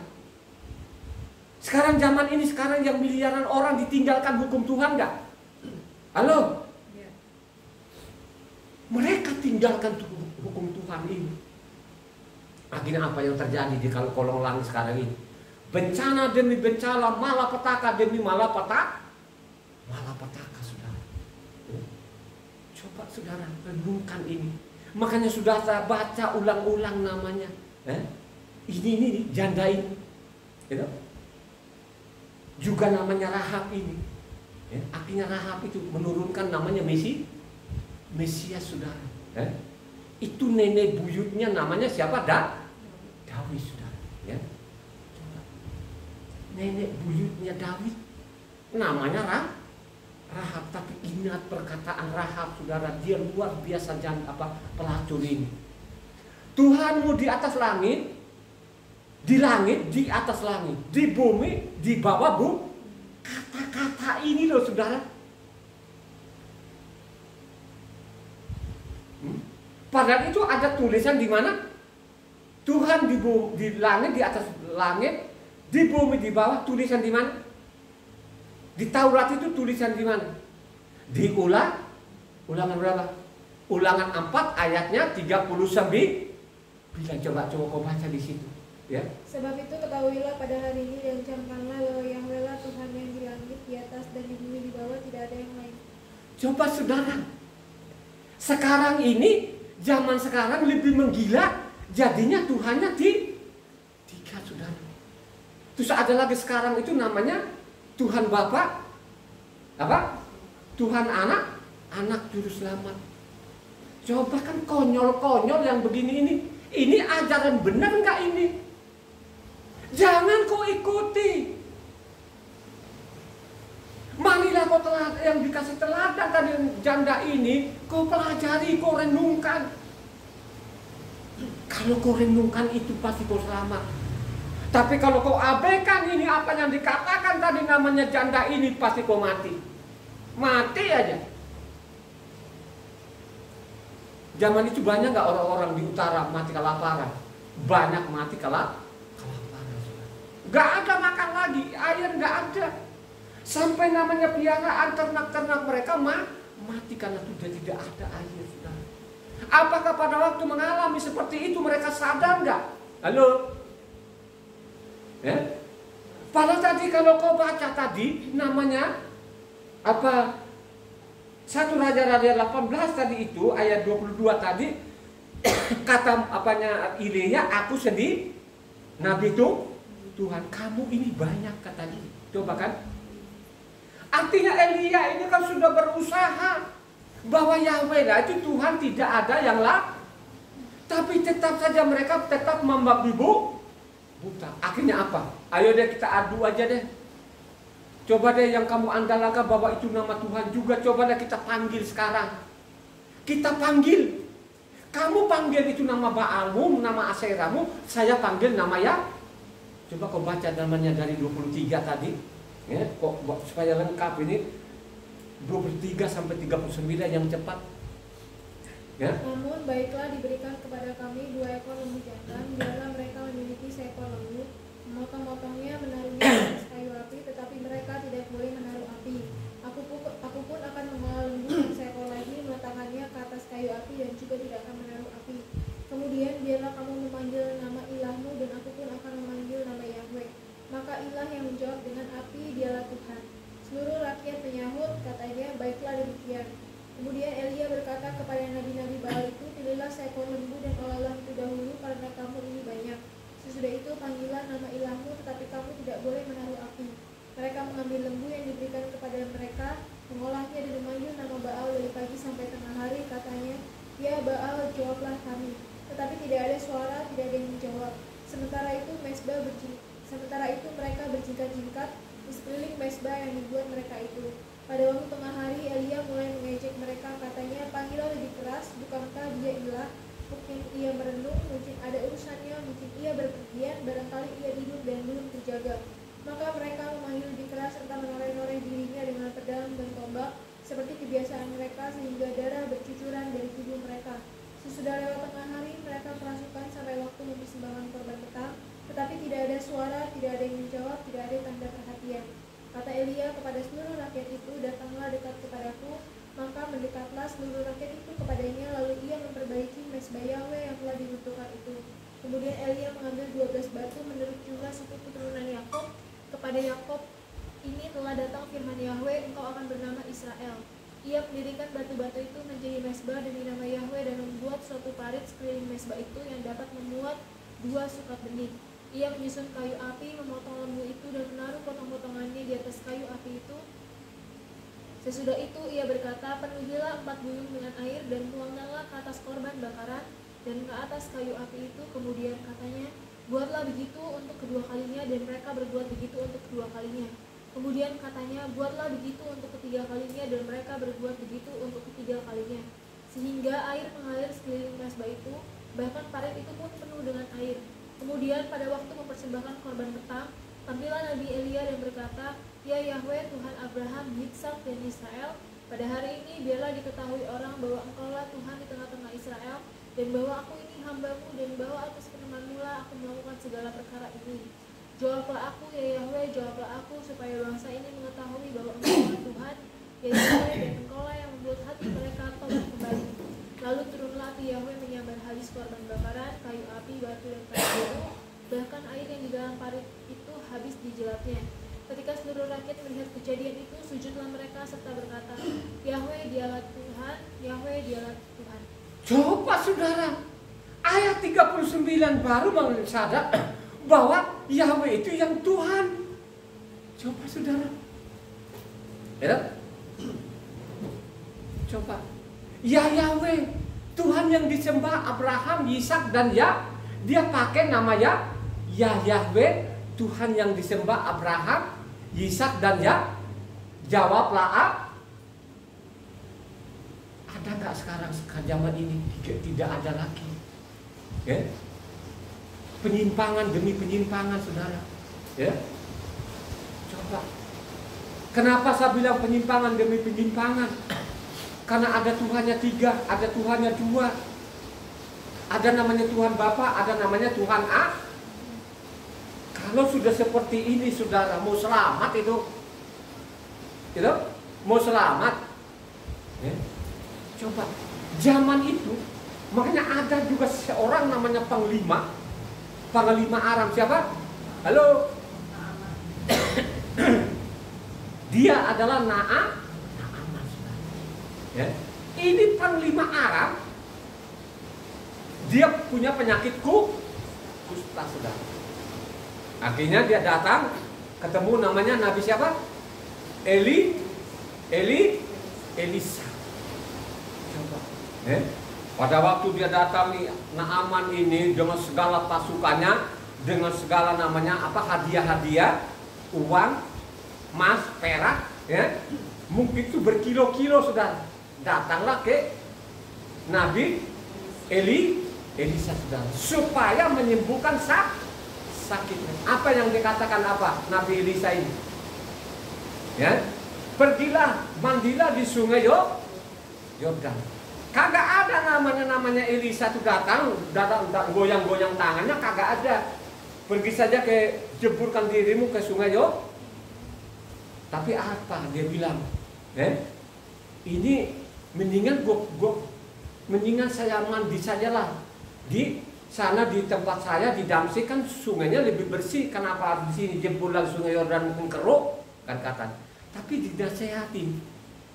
Sekarang zaman ini, sekarang yang miliaran orang ditinggalkan hukum Tuhan enggak? Halo? Mereka tinggalkan hukum Tuhan ini. Akhirnya apa yang terjadi di kolong langit sekarang ini? Bencana demi bencana, malapetaka demi malapetaka, saudara. Coba saudara renungkan ini. Makanya sudah saya baca ulang-ulang namanya. Ini janda ini, gitu? Juga namanya Rahab ini. Akhirnya Rahab itu menurunkan namanya Mesias, saudara. Itu nenek buyutnya namanya siapa? Daud, saudara. Nenek buyutnya Daud namanya Rahab. Tapi ingat perkataan Rahab, saudara, dia luar biasa pelacur ini. Tuhanmu di atas langit, di langit, di atas langit, di bumi, di bawah bumi. Kata-kata ini loh, saudara. Padahal itu ada tulisan di mana? Tuhan di langit, di atas langit, di bumi, di bawah. Tulisan di mana? Di Taurat itu tulisan di mana? Di Ulangan berapa? Ulangan 4 ayatnya 39. Coba kau baca di situ. Ya. Sebab itu ketahuilah pada hari ini dan camkanlah bahwa Yahweh Tuhan yang di langit, di atas dan di bumi di bawah, tidak ada yang lain. Coba saudara, sekarang ini, zaman sekarang lebih menggila, jadinya Tuhannya tiga, saudara. Terus ada lagi sekarang itu namanya Tuhan Bapa, Tuhan Anak Juru Selamat. Coba kan konyol-konyol yang begini ini ajaran benar enggak ini? Jangan kau ikuti. Marilah kau yang dikasih teladan tadi janda ini, kau pelajari, kau renungkan. Kalau kau renungkan itu pasti kau selamat. Tapi kalau kau abaikan ini apa yang dikatakan tadi namanya janda ini, pasti kau mati. Mati aja. Zaman itu banyak nggak orang-orang di utara mati kelaparan? Banyak mati kelaparan. Nggak ada makan lagi, air nggak ada. Sampai namanya piaraan ternak-ternak mereka mati karena sudah tidak ada air, saudara. Apakah pada waktu mengalami seperti itu mereka sadar nggak? Halo? Padahal tadi kalau kau baca tadi namanya 1 Raja-Raja 18 tadi itu ayat 22 tadi kata Ilya, aku sendiri nabi itu Tuhan, kamu ini banyak katanya. Coba kan? Artinya Elia ini kan sudah berusaha bahwa Yahweh lah itu Tuhan, tidak ada yang lain. Tapi tetap saja mereka tetap membabi buta. Akhirnya apa? Ayo deh kita adu aja deh. Coba deh yang kamu andalkan bahwa itu nama Tuhan juga, coba deh kita panggil sekarang. Kita panggil. Kamu panggil itu nama Baalmu, nama Aserahmu, saya panggil nama ya. Coba kau baca namanya dari 23 tadi, ya, kok supaya lengkap ini 23 sampai 39 yang cepat. Ya. Namun baiklah diberikan kepada kami 2 ekor lembu jantan, biarlah mereka memiliki seekor lembu, memotong-motongnya menaruhnya di atas kayu api, tetapi mereka tidak boleh menaruh api. Aku pun akan mengolah lembu yang seekor lagi, meletakkannya ke atas kayu api dan juga tidak akan menaruh api. Kemudian biarlah kamu memanggil nama ilahmu dan aku pun akan memanggil nama Yahweh. Maka ilah yang menjawab dengan api, dialah Tuhan. Seluruh rakyat menyahut, katanya, baiklah demikian. Kemudian Elia berkata kepada nabi-nabi mereka seekor lembu dan olahlah itu dahulu, karena kamu ini banyak. Sesudah itu panggillah nama ilahmu, tetapi kamu tidak boleh menaruh api. Mereka mengambil lembu yang diberikan kepada mereka, mengolahnya dan memanggil nama Baal dari pagi sampai tengah hari. Katanya, ya Baal, jawablah kami. Tetapi tidak ada suara, tidak ada yang menjawab. Sementara itu mereka berjingkat-jingkat di sekeliling mesbah yang dibuat mereka itu. Pada waktu tengah hari, Elia mulai mengejek mereka. Katanya, panggillah lebih keras, bukankah dia ilah? Mungkin ia merenung, mungkin ada urusannya, mungkin ia berpergian, barangkali ia tidur dan belum terjaga. Maka mereka memanggil lebih keras serta menoreh-noreh dirinya dengan pedang dan tombak seperti kebiasaan mereka, sehingga darah bercucuran dari tubuh mereka. Sesudah lewat tengah hari, mereka kerasukan sampai waktu mempersembahkan korban petang, tetapi tidak ada suara, tidak ada yang menjawab, tidak ada tanda perhatian. Kata Elia kepada seluruh rakyat itu, datanglah dekat kepadaku. Maka mendekatlah seluruh rakyat itu kepadanya, lalu ia memperbaiki mesbah Yahweh yang telah diruntuhkan itu. Kemudian Elia mengambil 12 batu menurut jumlah suku keturunan Yakob. Kepada Yakob ini telah datang firman Yahweh, engkau akan bernama Israel. Ia mendirikan batu-batu itu menjadi mesbah demi nama Yahweh dan membuat suatu parit sekeliling mesbah itu yang dapat memuat 2 sukat benih. Ia menyusun kayu api, memotong lembu itu dan menaruh potong-potongannya di atas kayu api itu. Sesudah itu ia berkata, penuhilah 4 guyung dengan air dan tuangkanlah ke atas korban bakaran dan ke atas kayu api itu. Kemudian katanya, buatlah begitu untuk kedua kalinya, dan mereka berbuat begitu untuk kedua kalinya. Kemudian katanya, buatlah begitu untuk ketiga kalinya, dan mereka berbuat begitu untuk ketiga kalinya. Sehingga air mengalir sekeliling mesbah itu, bahkan parit itu pun penuh dengan air. Kemudian pada waktu mempersembahkan korban petang, tampillah Nabi Elia dan berkata, ya Yahweh, Tuhan Abraham, Yitsak, dan Israel, pada hari ini biarlah diketahui orang bahwa engkaulah Tuhan di tengah-tengah Israel, dan bahwa aku ini hambamu, dan bahwa atas firman-Mu lah aku melakukan segala perkara ini. Jawablah aku, ya Yahweh, jawablah aku, supaya bangsa ini mengetahui bahwa engkaulah Tuhan, ya Yahweh, dan engkaulah yang membuat hati mereka tobat kembali. Lalu turunlah api Yahweh menyambar habis korban bakaran, kayu api, batu, dan kayu itu, bahkan air yang di dalam parit itu habis dijelatnya. Ketika seluruh rakyat melihat kejadian itu, sujudlah mereka serta berkata, Yahweh dialah Tuhan, Yahweh dialah Tuhan. Coba saudara, ayat 39 baru sadar bahwa Yahweh itu yang Tuhan. Coba saudara, ya? Coba, ya Yahweh, Tuhan yang disembah Abraham, Ishak, dan ya, dia pakai nama ya Yahweh, Tuhan yang disembah Abraham, Ishak, dan ya. Jawablah ada nggak sekarang zaman ini? Tidak ada lagi. Ya? Penyimpangan demi penyimpangan, saudara. Ya? Coba. Kenapa saya bilang penyimpangan demi penyimpangan? Karena ada Tuhannya 3, ada Tuhannya 2. Ada namanya Tuhan Bapa, ada namanya Tuhan A. Kalau sudah seperti ini, saudara, mau selamat itu, mau selamat. Ya? Coba, zaman itu, makanya ada juga seorang namanya Panglima Aram. Siapa? Halo? Dia adalah Naaman. Ya. Ini Panglima Aram. Dia punya penyakit kusta, saudara. Akhirnya dia datang, ketemu namanya Nabi siapa? Elisa. Coba. Pada waktu dia datang nih, Naaman ini dengan segala pasukannya, dengan segala namanya hadiah-hadiah, uang, emas, perak, ya, mungkin itu berkilo-kilo sudah. Datanglah ke Nabi Elisa, saudara, supaya menyembuhkan sakitnya. Apa yang dikatakan Nabi Elisa ini? Ya, pergilah, mandilah di sungai Yordan. Kagak ada namanya Elisa tuh datang goyang-goyang tangannya, kagak ada. Pergi saja ke jeburkan dirimu ke sungai Tapi apa dia bilang? Ini mendingan saya mandi sajalah di sana, di tempat saya di Damsyik, kan sungainya lebih bersih. Kenapa di sini jebur lagi sungai Yordan mungkin keruk kan kata. Tapi dinasehatin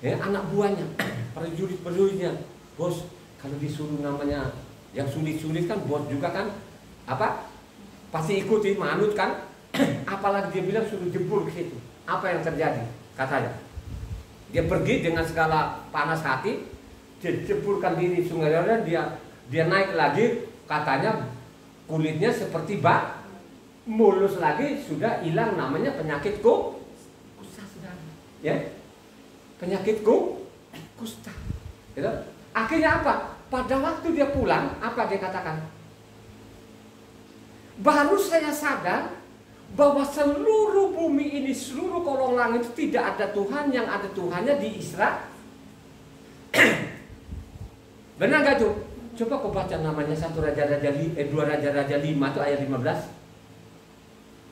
anak buahnya, prajurit-prajuritnya, bos, Kalau disuruh namanya yang sulit-sulit kan bos juga kan apa? Pasti ikuti, manut kan? Apalagi dia bilang suruh jebur ke situ. Apa yang terjadi? Katanya. Dia pergi dengan segala panas hati, dia jeburkan diri sungai Yordan, dia naik lagi, katanya kulitnya seperti bak, mulus lagi, sudah hilang namanya penyakit kusta, saudara. Ya, penyakit kusta. Gitu? Akhirnya apa? Pada waktu dia pulang, apa dia katakan? Baru saya sadar bahwa seluruh bumi ini, seluruh kolong langit itu tidak ada Tuhan, yang ada Tuhannya di Israel. Benar gak tuh? Coba kau baca namanya 2 Raja-Raja 5 itu ayat 15.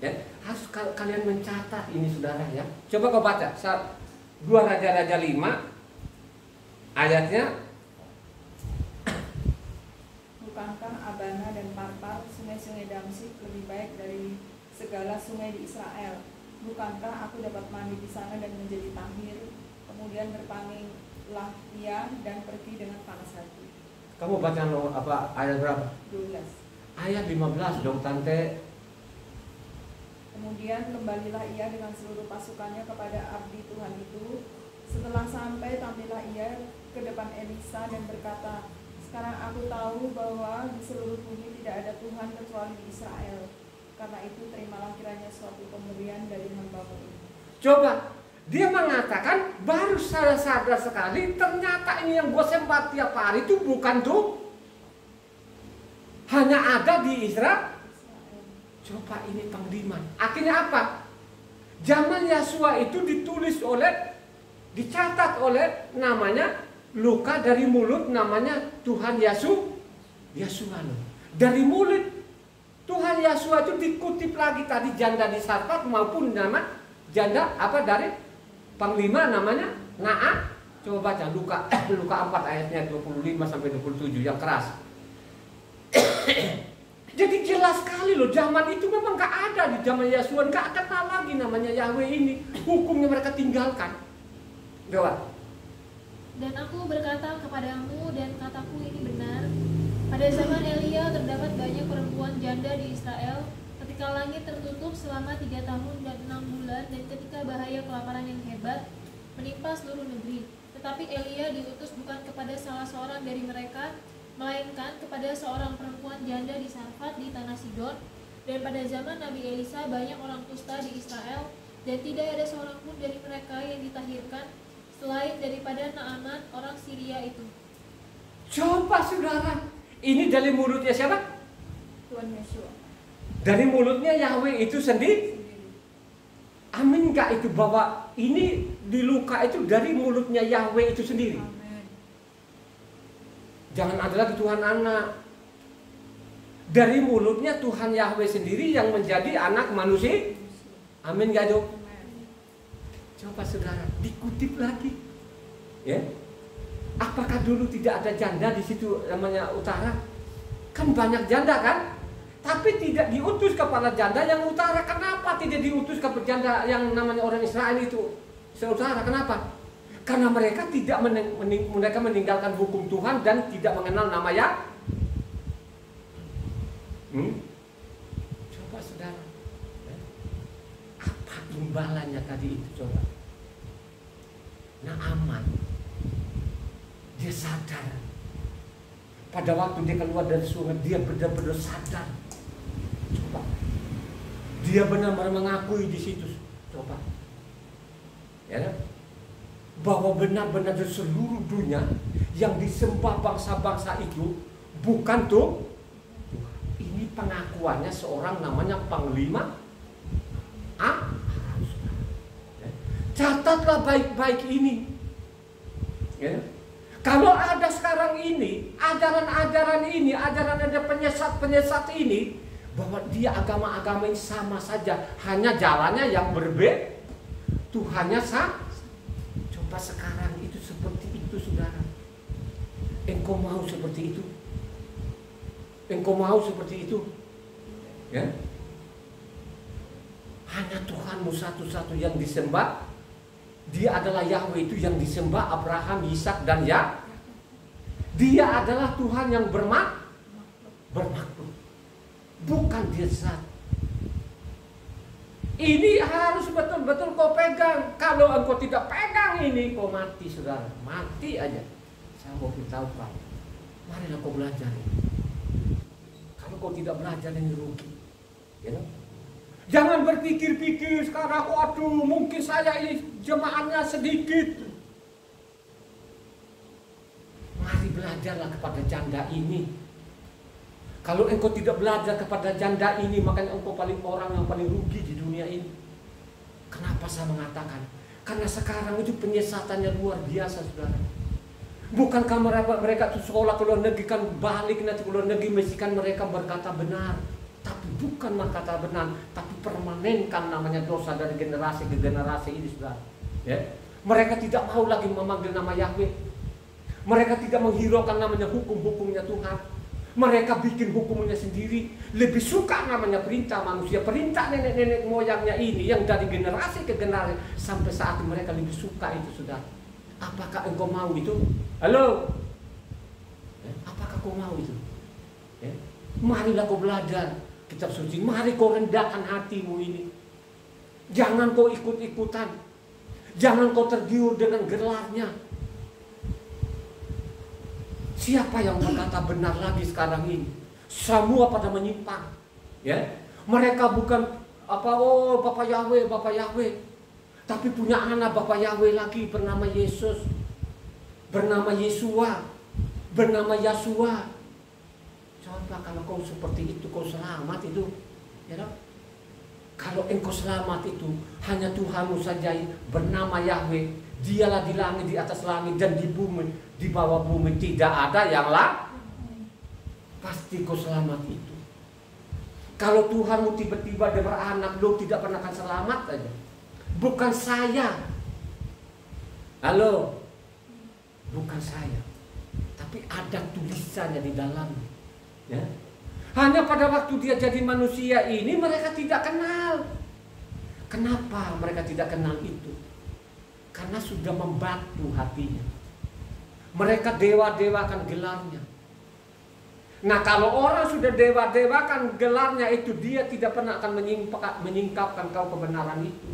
Ya, harus kalian mencatat ini saudara ya. Coba kau baca 2 Raja-Raja 5 ayatnya. Bukankah Abana dan Parpar, sungai-sungai Damsyik lebih baik dari segala sungai di Israel? Bukankah aku dapat mandi di sana dan menjadi tahir? Kemudian berpalinglah ia dan pergi dengan panas hati. Kamu baca apa ayat berapa? 12. Ayat 15 dong tante. Kemudian kembalilah ia dengan seluruh pasukannya kepada abdi Tuhan itu. Setelah sampai, tampillah ia ke depan Elisa dan berkata, sekarang aku tahu bahwa di seluruh bumi tidak ada Tuhan kecuali di Israel. Karena itu terimalah kiranya suatu pemberian dari hamba-Mu ini. Coba, dia mengatakan baru saya sadar sekali, ternyata ini yang gue sembah tiap hari itu bukan tuh hanya ada di Israel. Coba ini pengliman. Akhirnya apa? Zaman Yesua itu dicatat oleh namanya Luka dari mulut namanya Tuhan Yesua. Dari mulut Tuhan Yesua itu dikutip lagi tadi janda di Sarfat maupun nama janda apa dari panglima namanya Naat. Coba baca Luka 4 ayatnya 25 sampai 27 yang keras. Jadi jelas sekali loh, zaman itu memang gak ada, di zaman Yesua gak kenal lagi namanya Yahweh ini. Hukumnya mereka tinggalkan. Coba. Dan aku berkata kepadamu, dan kataku ini benar. Pada zaman Elia terdapat banyak perempuan janda di Israel, ketika langit tertutup selama 3 tahun dan 6 bulan, dan ketika bahaya kelaparan yang hebat menimpa seluruh negeri. Tetapi Elia diutus bukan kepada salah seorang dari mereka, melainkan kepada seorang perempuan janda di Sarfat di tanah Sidon. Dan pada zaman Nabi Elisa banyak orang kusta di Israel, dan tidak ada seorang pun dari mereka yang ditahirkan selain daripada Naaman orang Syria itu. Coba saudara, ini dari mulutnya siapa? Tuhan Yesua. Dari mulutnya Yahweh itu sendiri. Amin gak itu bahwa ini di Luka itu dari mulutnya Yahweh itu sendiri. Amin. Jangan ada lagi Tuhan anak. Dari mulutnya Tuhan Yahweh sendiri yang menjadi anak manusia. Amin gak dong? Coba saudara, dikutip lagi. Ya. Apakah dulu tidak ada janda di situ namanya utara? Kan banyak janda kan? Tapi tidak diutus kepada janda yang utara. Kenapa tidak diutus kepada janda yang namanya orang Israel itu seutara? Kenapa? Karena mereka tidak mereka meninggalkan hukum Tuhan dan tidak mengenal nama ya. Coba saudara, apa imbalannya tadi itu coba? Naaman, dia sadar. Pada waktu dia keluar dari sungai, dia benar-benar sadar. Coba, dia benar-benar mengakui di situ. Coba, ya, bahwa benar-benar di seluruh dunia yang disembah bangsa-bangsa itu bukan tuh. Ini pengakuannya seorang namanya Panglima. Catatlah baik-baik ini. Ya. Kalau ada sekarang ini, ajaran-ajaran ini, ajaran-ajaran penyesat-penyesat ini, bahwa dia agama-agama ini sama saja, hanya jalannya yang berbeda, Tuhannya sama. Coba sekarang itu seperti itu, saudara. Engkau mau seperti itu? Engkau mau seperti itu? Ya? Hanya Tuhanmu satu-satu yang disembah. Dia adalah Yahweh itu yang disembah Abraham, Ishak dan Yakub. Dia adalah Tuhan yang bermaklum, bukan dia zat. Ini harus betul-betul kau pegang. Kalau engkau tidak pegang ini, kau mati, saudara. Mati aja. Saya mau beritahu kau, marilah kau belajar ini. Kalau kau tidak belajar ini rugi, ya know? Jangan berpikir-pikir sekarang, waduh mungkin saya ini jemaahnya sedikit. Mari belajarlah kepada janda ini. Kalau engkau tidak belajar kepada janda ini, makanya engkau orang yang paling rugi di dunia ini. Kenapa saya mengatakan? Karena sekarang itu penyesatannya luar biasa, saudara. Bukankah mereka itu sekolah ke luar negeri, kan balik nanti ke luar negeri, mestikan mereka berkata benar. Tapi bukan berkata benar, tapi permanenkan namanya dosa dari generasi ke generasi ini, saudara. Ya? Mereka tidak mau lagi memanggil nama Yahweh. Mereka tidak menghiraukan namanya hukum-hukumnya Tuhan. Mereka bikin hukumnya sendiri. Lebih suka namanya perintah manusia, perintah nenek-nenek moyangnya ini, yang dari generasi ke generasi sampai saat ini mereka lebih suka itu, saudara. Apakah engkau mau itu? Halo? Apakah kau mau itu? Marilah kau belajar kitab suci. Mari kau rendahkan hatimu ini. Jangan kau ikut-ikutan. Jangan kau tergiur dengan gelarnya. Siapa yang berkata benar lagi sekarang ini? Semua pada menyimpang. Ya, mereka bukan Bapak Yahweh, tapi punya anak Bapak Yahweh lagi bernama Yesus, bernama Yesua, bernama Yasua. Coba kalau kau seperti itu, kau selamat itu, ya dong? Kalau engkau selamat itu hanya Tuhanmu saja bernama Yahweh. Dialah di langit, di atas langit, dan di bumi, di bawah bumi. Tidak ada yang lain. Pasti kau selamat itu. Kalau Tuhanmu tiba-tiba dia beranak, lo tidak pernah akan selamat aja. Bukan saya. Halo. Bukan saya. Tapi ada tulisannya di dalamnya. Ya. Hanya pada waktu dia jadi manusia ini mereka tidak kenal. Kenapa mereka tidak kenal itu? Karena sudah membatu hatinya. Mereka dewa-dewakan gelarnya. Nah, kalau orang sudah dewa-dewakan gelarnya itu, dia tidak pernah akan menyingkapkan kau kebenaran itu.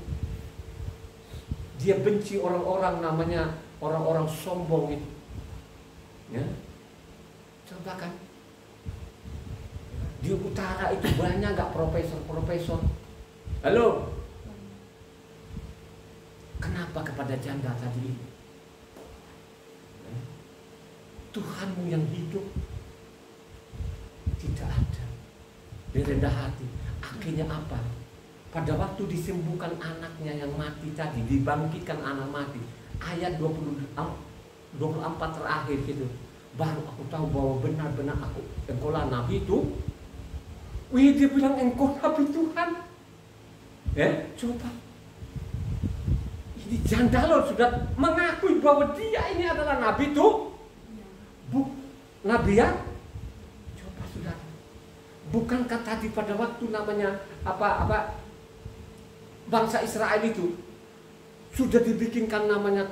Dia benci orang-orang namanya orang-orang sombong itu. Ya. Coba kan. Di utara itu banyak gak profesor-profesor. Halo. Kenapa kepada janda tadi ini? Tuhanmu yang hidup tidak ada. Dia rendah hati. Akhirnya apa? Pada waktu disembuhkan anaknya yang mati tadi, dibangkitkan anak mati. Ayat 24 terakhir gitu. Baru aku tahu bahwa benar-benar engkaulah nabi itu. Wih, dia bilang engkau nabi Tuhan. Coba. Ini janda loh sudah mengakui bahwa dia ini adalah nabi itu. Nabi ya? Coba sudah. Bukankah tadi pada waktu namanya bangsa Israel itu sudah dibikinkan namanya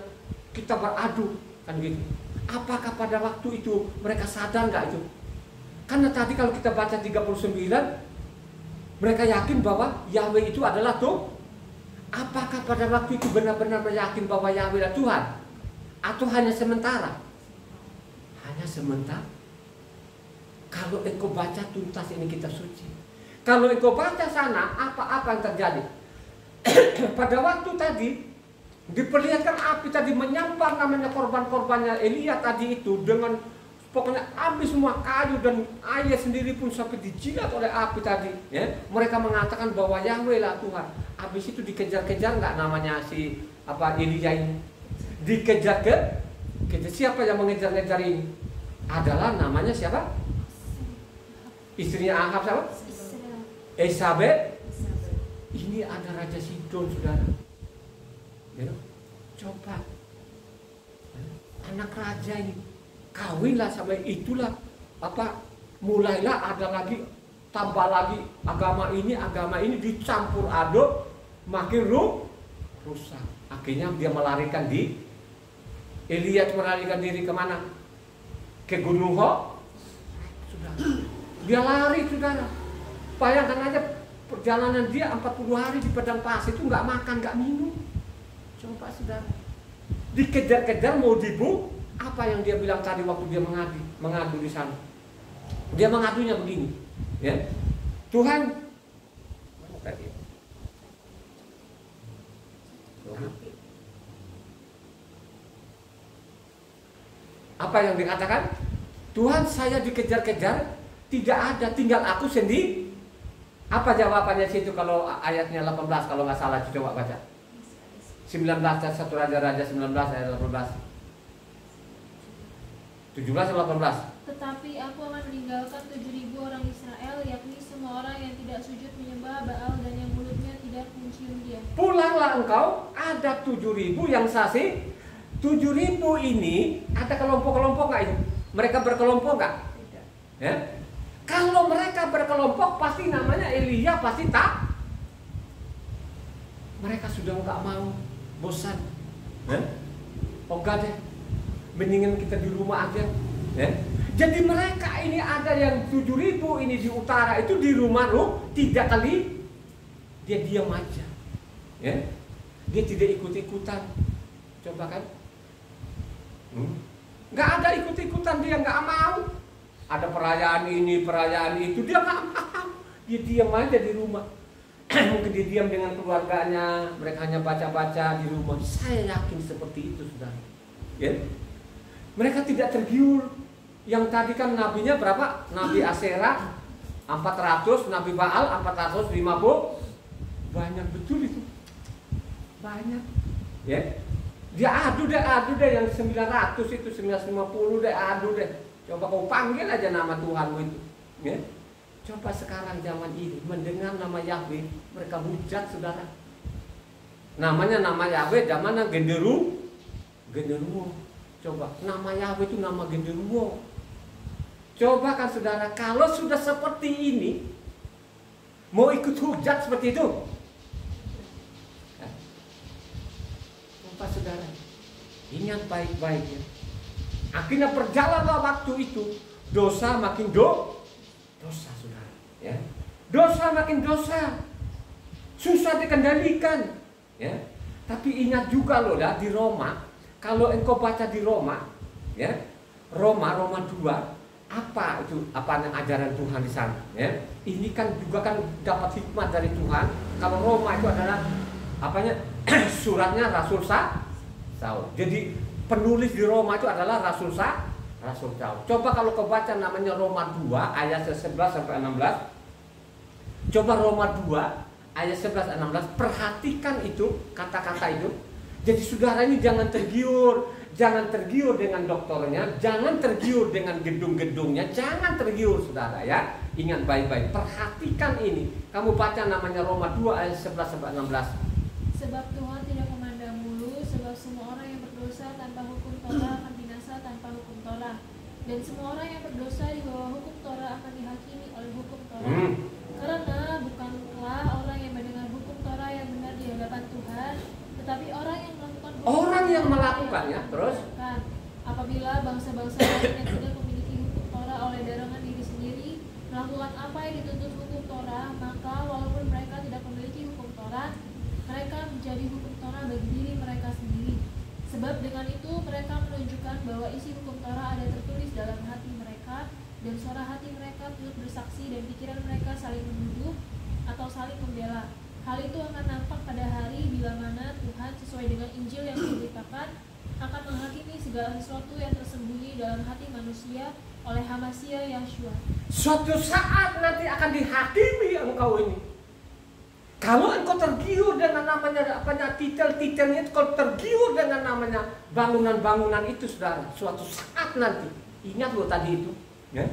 kita beradu kan gitu. Apakah pada waktu itu mereka sadar nggak itu? Karena tadi kalau kita baca 39 mereka yakin bahwa Yahweh itu adalah Tuhan. Apakah pada waktu itu benar-benar yakin bahwa Yahweh adalah Tuhan? Atau hanya sementara? Hanya sementara. Kalau engkau baca tuntas ini kitab suci. Kalau engkau baca sana, apa-apa yang terjadi? Pada waktu tadi diperlihatkan api tadi menyampar namanya korban-korbannya Elia tadi itu dengan pokoknya habis semua kayu dan air sendiri pun sampai dijilat oleh api tadi. Ya, mereka mengatakan bahwa Yahweh lah Tuhan. Habis itu dikejar-kejar nggak namanya si Elia ini? Dikejar ke siapa yang mengejar-ngejar ini? Adalah namanya siapa? Istrinya Ahab siapa? Isabel. Ini ada Raja Sidon, saudara. Ya, coba. Anak raja ini kawinlah sampai itulah mulailah ada lagi tambah lagi agama ini dicampur aduk makin rusak. Akhirnya dia melarikan diri kemana? ke Gunung Ho. Saudara. Dia lari, saudara. Bayangkan aja perjalanan dia 40 hari di padang pasir itu nggak makan, nggak minum. Coba saudara. Dikejar-kejar mau dibunuh. Apa yang dia bilang tadi waktu dia mengadu di sana? Dia mengadunya begini, ya. Tuhan, apa yang dikatakan? Tuhan, saya dikejar-kejar, tidak ada, tinggal aku sendiri. Apa jawabannya situ kalau ayatnya 18 kalau nggak salah, coba baca. 19 1 Raja-Raja 19 ayat 18. 17 atau 18? Tetapi aku akan meninggalkan 7.000 orang Israel, yakni semua orang yang tidak sujud menyembah Baal dan yang mulutnya tidak mencium dia. Pulanglah engkau, ada 7.000 yang sasi. 7.000 ini ada kelompok-kelompok nggak itu? Mereka berkelompok nggak? Tidak. Ya? Kalau mereka berkelompok pasti namanya Elia pasti tak. Mereka sudah nggak mau, bosan. Ya? Ogah deh, mendingan kita di rumah aja. Ya? Jadi mereka ini ada yang 7.000 ini di utara itu di rumah loh, tidak kali dia diam aja. Ya? Dia tidak ikut-ikutan. Coba kan? Nggak ada ikut-ikutan, dia nggak mau. Ada perayaan ini, perayaan itu, dia nggak mau. Dia diam aja di rumah. Mungkin dia diam dengan keluarganya, mereka hanya baca-baca di rumah. Saya yakin seperti itu, saudara. Ya? Mereka tidak tergiur. Yang tadi kan nabinya berapa? Nabi Aserah 400, Nabi Baal 450. Banyak betul itu. Banyak. Ya. Dia adu deh yang 900 itu 950 deh adu deh. Coba kau panggil aja nama Tuhanmu itu. Ya. Coba sekarang zaman ini mendengar nama Yahweh, mereka hujat, saudara. Namanya nama Yahweh zamannya genderuwo. Coba nama Yahweh itu nama genderuwo. Coba kan saudara, kalau sudah seperti ini, mau ikut hujat seperti itu? Ya. Coba saudara, ingat baik-baik ya. Akhirnya berjalanlah waktu itu, dosa makin dosa saudara. Ya. Dosa makin dosa, susah dikendalikan. Ya. Tapi ingat juga loh, di Roma, kalau engkau baca di Roma, ya, Roma 2. Apa itu? Apa ajaran Tuhan di sana? Ya, ini kan juga kan dapat hikmat dari Tuhan. Kalau Roma itu adalah apanya? Suratnya Rasul Saul. Jadi penulis di Roma itu adalah Rasul Saul. Coba kalau kau baca namanya Roma 2 ayat 11 sampai 16. Coba Roma 2 ayat 11 16. Perhatikan itu kata-kata itu. Jadi saudara ini jangan tergiur. Jangan tergiur dengan dokternya, jangan tergiur dengan gedung-gedungnya, jangan tergiur saudara ya. Ingat baik-baik, perhatikan ini. Kamu baca namanya Roma 2 ayat 11 sampai 16. Sebab Tuhan tidak memandang bulu, sebab semua orang yang berdosa tanpa hukum Torah akan binasa tanpa hukum Torah. Dan semua orang yang berdosa di bawah hukum Torah akan dihakimi oleh hukum Torah. Karena bukanlah orang yang mendengar hukum Torah yang benar di hadapan Tuhan, tetapi orang yang melakukannya terus apabila bangsa-bangsa lain yang tidak memiliki hukum Torah oleh darangan diri sendiri melakukan apa yang dituntut hukum Torah, maka walaupun mereka tidak memiliki hukum Torah, mereka menjadi hukum Torah bagi diri mereka sendiri. Sebab dengan itu mereka menunjukkan bahwa isi hukum Torah ada tertulis dalam hati mereka, dan suara hati mereka turut bersaksi, dan pikiran mereka saling menuduh atau saling membela. Hal itu akan nampak pada hari bila mana Tuhan sesuai dengan Injil yang diberitakan akan menghakimi segala sesuatu yang tersembunyi dalam hati manusia oleh Hamasia Yahshua. Suatu saat nanti akan dihakimi engkau ini. Kalau engkau tergiur dengan namanya titel-titelnya, kalau tergiur dengan namanya bangunan-bangunan itu, saudara, suatu saat nanti, ingat loh tadi itu, ya.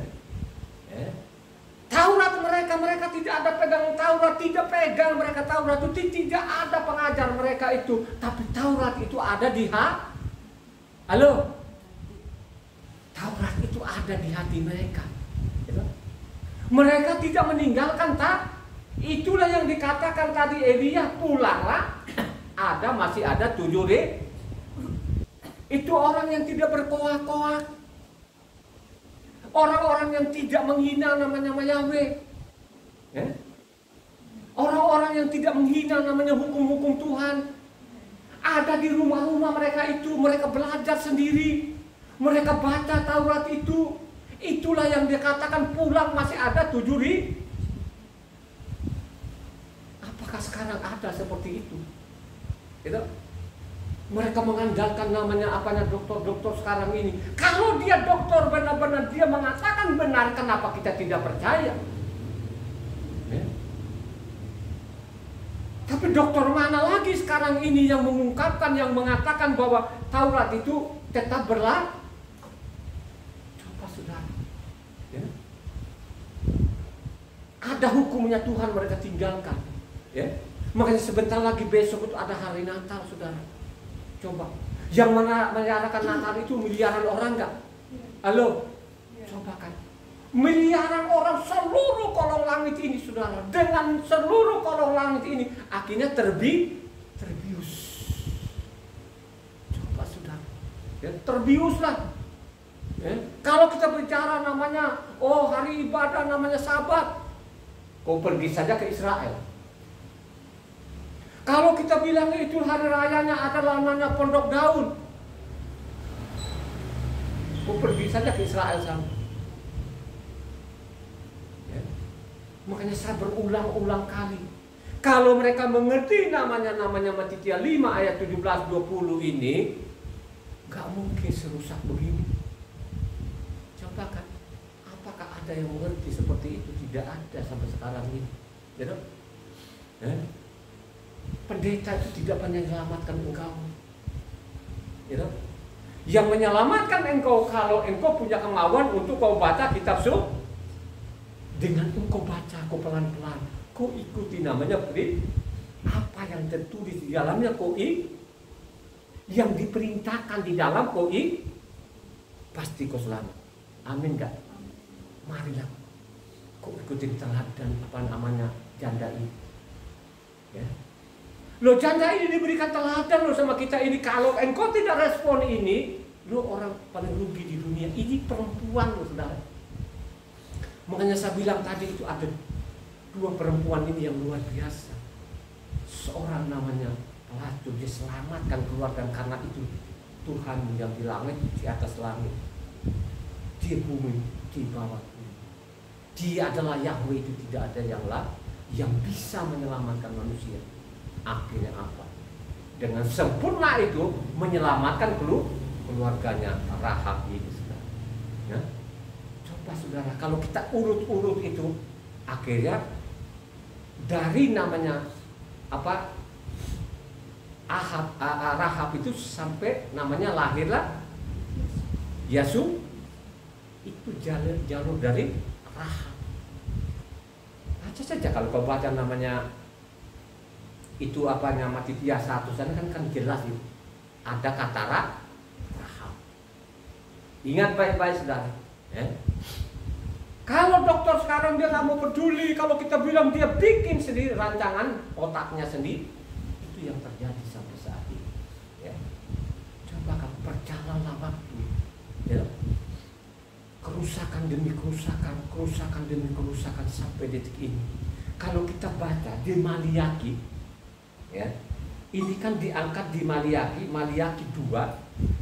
Taurat mereka tidak ada pegang Taurat, tidak pegang mereka Taurat itu, tidak ada pengajar mereka itu, tapi Taurat itu ada di halo, Taurat itu ada di hati mereka. Mereka tidak meninggalkan itulah yang dikatakan tadi Elia, pulanglah, masih ada 7.000. Itu orang yang tidak berkoak-koak. Orang-orang yang tidak menghina namanya Yahweh. Ya? Orang-orang yang tidak menghina namanya hukum-hukum Tuhan. Ada di rumah-rumah mereka itu, mereka belajar sendiri. Mereka baca Taurat itu. Itulah yang dikatakan pulang masih ada 7.000. Apakah sekarang ada seperti itu? Gitu? Mereka mengandalkan namanya apanya dokter-dokter sekarang ini. Kalau dia dokter benar-benar dia mengatakan benar, kenapa kita tidak percaya? Ya. Tapi dokter mana lagi sekarang ini yang mengungkapkan, yang mengatakan bahwa Taurat itu tetap berlaku? Coba saudara, ya. Ada hukumnya Tuhan mereka tinggalkan, ya. Makanya sebentar lagi besok itu ada hari Natal, saudara. Coba, yang merayakan Natal itu miliaran orang nggak? Halo, coba kan, miliaran orang seluruh kolong langit ini, saudara, dengan seluruh kolong langit ini akhirnya terbius. Coba saudara, ya, terbiuslah. Ya. Kalau kita bicara namanya, oh hari ibadah namanya Sabat, kau pergi saja ke Israel. Kalau kita bilang itu hari rayanya adalah namanya Pondok Daun, kau pergi saja ke Israel sana. Ya. Makanya saya berulang-ulang kali, kalau mereka mengerti namanya Matitia 5 ayat 17-20 ini, gak mungkin serusak begini. Coba kan, apakah ada yang mengerti seperti itu? Tidak ada sampai sekarang ini. Ya, ya. Pendeta itu tidak menyelamatkan engkau, ya, yang menyelamatkan engkau kalau engkau punya kemauan untuk kau baca kitab suci. Dengan engkau baca, kau pelan-pelan, kau ikuti namanya apa yang tertulis di dalamnya, kau yang diperintahkan di dalam kau pasti kau selamat. Amin gak? Marilah kau ikuti teladan apa namanya janda ini, ya. Loh, janda ini diberikan teladan loh sama kita ini. Kalau engkau tidak respon ini, lo orang paling rugi di dunia. Ini perempuan loh, saudara. Makanya saya bilang tadi itu ada 2 perempuan ini yang luar biasa. Seorang namanya pelacur, dia selamatkan keluar, dan karena itu Tuhan yang di langit, di atas langit, di bumi, di bawah bumi. Dia adalah Yahweh, itu tidak ada yang lain yang bisa menyelamatkan manusia. Akhirnya apa? Dengan sempurna itu menyelamatkan keluarganya Rahab ini, saudara. Ya? Coba saudara, kalau kita urut-urut itu, akhirnya dari namanya apa? Rahab itu sampai namanya lahirlah Yesus. Itu jalur dari Rahab. Baca saja kalau kau baca namanya itu apanya Matitia 1 sana kan jelas itu. Ada kata Rahab. Ingat baik-baik saudara, ya. Kalau dokter sekarang dia nggak mau peduli, kalau kita bilang dia bikin sendiri rancangan otaknya sendiri, itu yang terjadi sampai saat ini, ya. Coba kamu perjalanan waktu, ya. Kerusakan demi kerusakan, kerusakan demi kerusakan sampai detik ini. Kalau kita baca di Maliaki, ya, ini kan diangkat di Maliaki 2.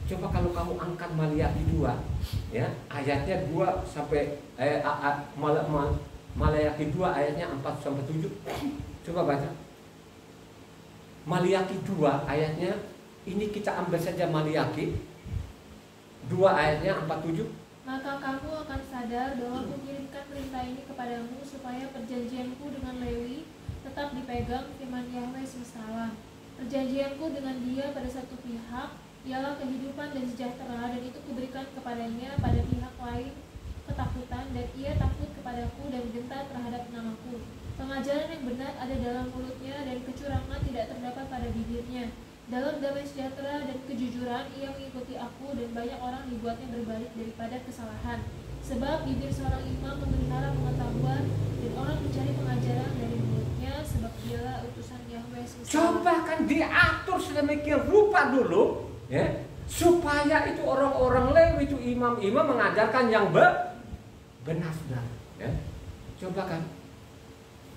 Coba kalau kamu angkat Maliaki 2, ya, ayatnya 2 sampai Maliaki 2 ayatnya 4 sampai 7. Coba baca. Maliaki 2 ayatnya, ini kita ambil saja Maliaki 2 ayatnya 4-7. Maka kamu akan sadar bahwa mengirimkan perintah ini kepadamu supaya perjanjianku dengan Lewi tetap dipegang, firman Yahweh semesta alam. Perjanjianku dengan dia pada satu pihak ialah kehidupan dan sejahtera, dan itu kuberikan kepadanya pada pihak lain ketakutan, dan ia takut kepadaku dan gentar terhadap namaku. Pengajaran yang benar ada dalam mulutnya, dan kecurangan tidak terdapat pada bibirnya. Dalam damai sejahtera dan kejujuran ia mengikuti aku, dan banyak orang dibuatnya berbalik daripada kesalahan. Sebab bibir seorang imam memelihara pengetahuan, dan orang mencari pengajaran dari mulutnya, sebab dialah utusan Yahweh semesta. Coba kan diatur sedemikian rupa dulu, ya, supaya itu orang-orang Lewi itu imam-imam mengajarkan yang benar saudara. Ya. Coba kan,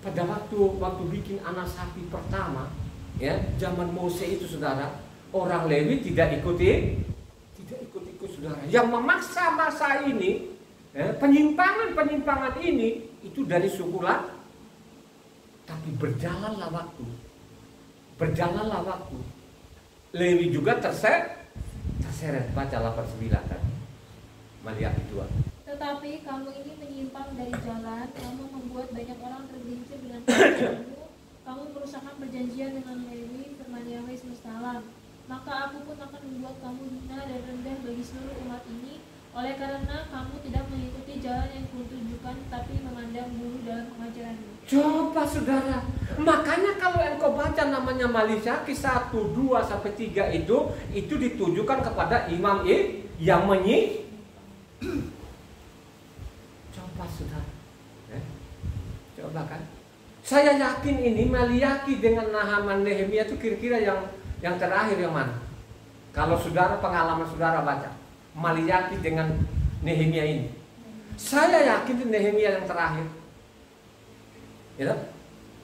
pada waktu bikin anak sapi pertama, ya zaman Mose itu saudara, orang Lewi tidak ikut saudara. Yang memaksa masa ini, ya, penyimpangan ini itu dari suku Lawi. Tapi berjalanlah waktu. Lewi juga terseret. Baca 89 kan. Maliaki 2. Tetapi kamu ini menyimpang dari jalan, kamu membuat banyak orang tergelincir dengan perkataanmu, kamu merusakkan perjanjian dengan Lewi, firman Yahweh semesta alam. Maka aku pun akan membuat kamu hina dan rendah bagi seluruh umat ini, oleh karena kamu tidak mengikuti jalan yang kutunjukkan, tapi memandang bulu dalam pengajaranmu. Coba saudara, makanya kalau engkau baca namanya Maliaki 1, 2 sampai 3 itu ditujukan kepada imam yang coba saudara, coba kan. Saya yakin ini Maliaki dengan Nahaman Nehemia itu kira-kira yang terakhir yang mana? Kalau saudara pengalaman saudara baca Maliaki dengan Nehemia ini, saya yakin itu Nehemia yang terakhir. Ya,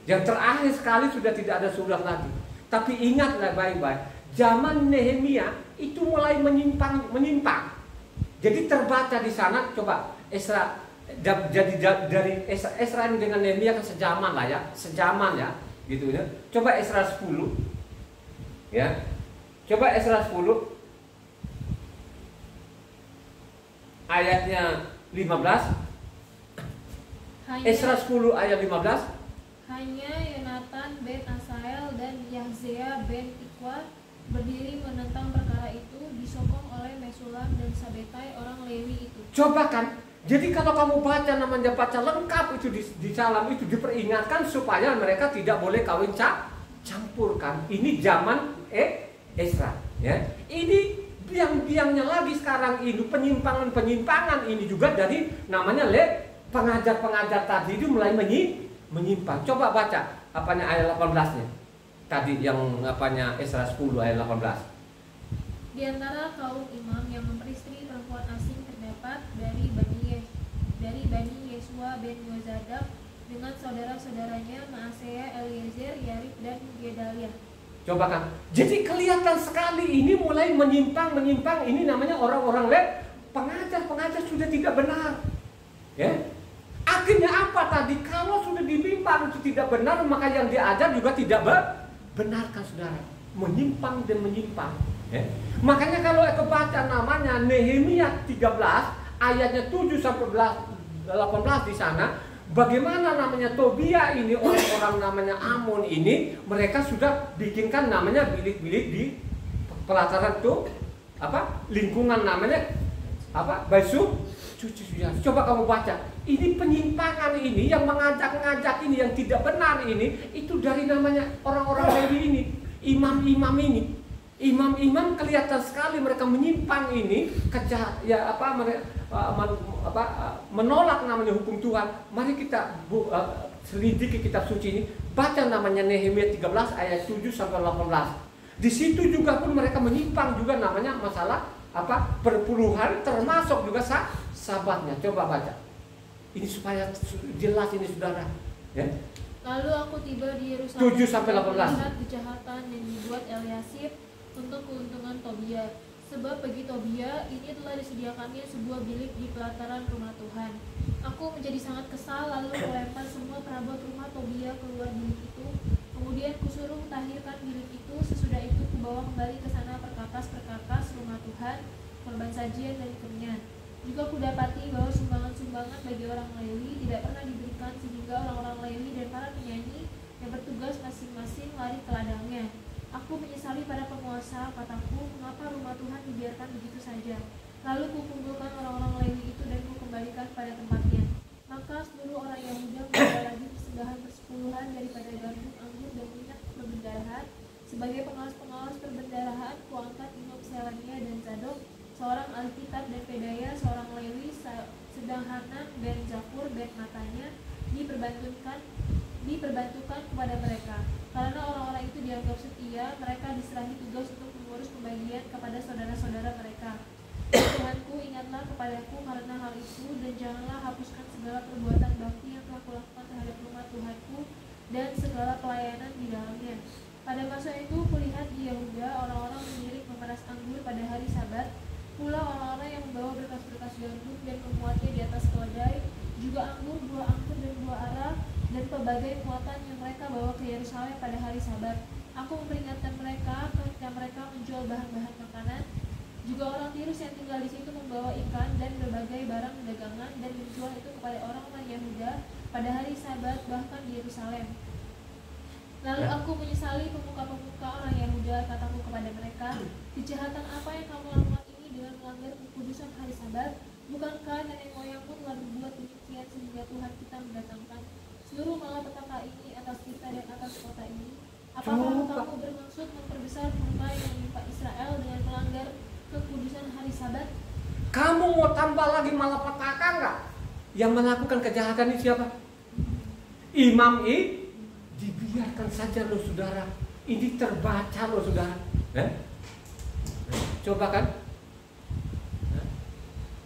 yang terakhir sekali sudah tidak ada surat lagi. Tapi ingatlah baik-baik, zaman Nehemia itu mulai menyimpang. Jadi terbaca di sana, coba Esra, jadi dari Esra dengan Nehemia kan sejaman lah ya, gitu ya. Coba Esra 10, ya, coba Esra 10 ayatnya 15. Esra 10 ayat 15. Hanya Yonatan ben Asael dan Yahzea ben Tikwa berdiri menentang perkara itu, disokong oleh Mesulam dan Sabetai orang Lewi itu. Coba kan, jadi kalau kamu baca lengkap itu di salam itu diperingatkan supaya mereka tidak boleh kawin campurkan. Ini zaman Esra, ya. Ini biang-biangnya lagi sekarang ini penyimpangan ini juga dari namanya pengajar tadi itu mulai menyimpang. Coba baca ayat 18-nya. Tadi yang Esra 10 ayat 18. Di antara kaum imam yang memperistri perempuan asing terdapat dari Bani Yesua ben Yozadak dengan saudara-saudaranya Maaseya, Eliezer, Yarib dan Gedalia. Coba kan. Jadi kelihatan sekali ini mulai menyimpang. Ini namanya orang-orang pengajar sudah tidak benar. Ya. Akhirnya apa tadi? Kalau sudah dibimbang itu tidak benar, maka yang diajar juga tidak benarkan saudara. Menyimpang. Ya. Makanya kalau kebaca namanya Nehemia 13 ayatnya 7 sampai 18 di sana, bagaimana namanya Tobia ini, orang-orang namanya Amon ini, mereka sudah bikinkan namanya bilik-bilik di pelataran itu lingkungan namanya Baisu cuci sudah. Coba kamu baca. Ini penyimpangan ini yang mengajak-ngajak ini yang tidak benar ini itu dari namanya orang-orang Lewi ini, imam-imam ini. Imam-imam kelihatan sekali mereka menyimpang ini, menolak namanya hukum Tuhan. Mari kita selidiki kitab suci ini. Baca namanya Nehemia 13 ayat 7 sampai 18. Di situ juga pun mereka menyimpang juga namanya masalah perpuluhan, termasuk juga sabatnya. Coba baca. Ini supaya jelas ini saudara. Ya. Lalu aku tiba di Yerusalem 7 sampai 18. melihat kejahatan yang dibuat Eliasib untuk keuntungan Tobia. Sebab bagi Tobia ini telah disediakannya sebuah bilik di pelataran rumah Tuhan. Aku menjadi sangat kesal lalu melempar semua perabot rumah Tobia keluar bilik itu. Kemudian kusuruh mentahirkan bilik itu. Sesudah itu kubawa kembali ke sana perkakas-perkakas rumah Tuhan, korban sajian dan kemenyan. Juga kudapati bahwa sumbangan-sumbangan bagi orang Lewi tidak pernah diberikan, sehingga orang-orang Lewi dan para penyanyi yang bertugas masing-masing lari ke ladangnya. Aku menyesali pada penguasa, kataku, mengapa rumah Tuhan dibiarkan begitu saja. Lalu kukumpulkan orang-orang Lewi itu dan kukembalikan pada tempatnya. Maka seluruh orang Yahuda membawa lagi persembahan persepuluhan daripada gandum, anggur dan minyak perbendarahan. Sebagai pengawas-pengawas perbendarahan, kuangkat Imam Selania dan Zadok, seorang Alkitab dan Pedaya, seorang Lewi, sedang Hanan ben Zakkur ben Matanya diperbantukan kepada mereka. Karena orang-orang itu dianggap setia, mereka diserahi tugas untuk mengurus pembagian kepada saudara-saudara mereka. Tuhanku, ingatlah kepadaku karena hal itu namaku, dan janganlah hapuskan segala perbuatan bakti yang telah kulakukan terhadap rumah Tuhanku dan segala pelayanan di dalamnya. Pada masa itu kulihat di Yehuda orang-orang mengirik memeras anggur pada hari Sabat, pula orang-orang yang membawa berkas-berkas gandum dan memuatnya di atas keledai, juga anggur, buah anggur dan buah ara, dan pelbagai muatan yang mereka bawa ke Yerusalem pada hari Sabat. Aku memperingatkan mereka ketika mereka menjual bahan-bahan makanan. Juga orang Tirus yang tinggal di situ membawa ikan dan berbagai barang dagangan dan menjual itu kepada orang-orang Yehuda pada hari Sabat, bahkan di Yerusalem. Lalu aku menyesali pemuka-pemuka orang Yehuda, kataku kepada mereka, kejahatan apa yang kamu lakukan ini dengan melanggar kekudusan hari Sabat? Bukankah nenek moyangmu telah berbuat demikian sehingga Tuhan kita mendatangkan seluruh malapetaka ini atas kita dan atas kota ini? Apakah kamu bermaksud memperbesar murka yang menimpa Israel dengan melanggar kekudusan hari Sabat? Kamu mau tambah lagi malapetaka enggak? Yang melakukan kejahatan ini siapa? Imam ini dibiarkan saja loh saudara. Ini terbaca loh saudara. Coba kan?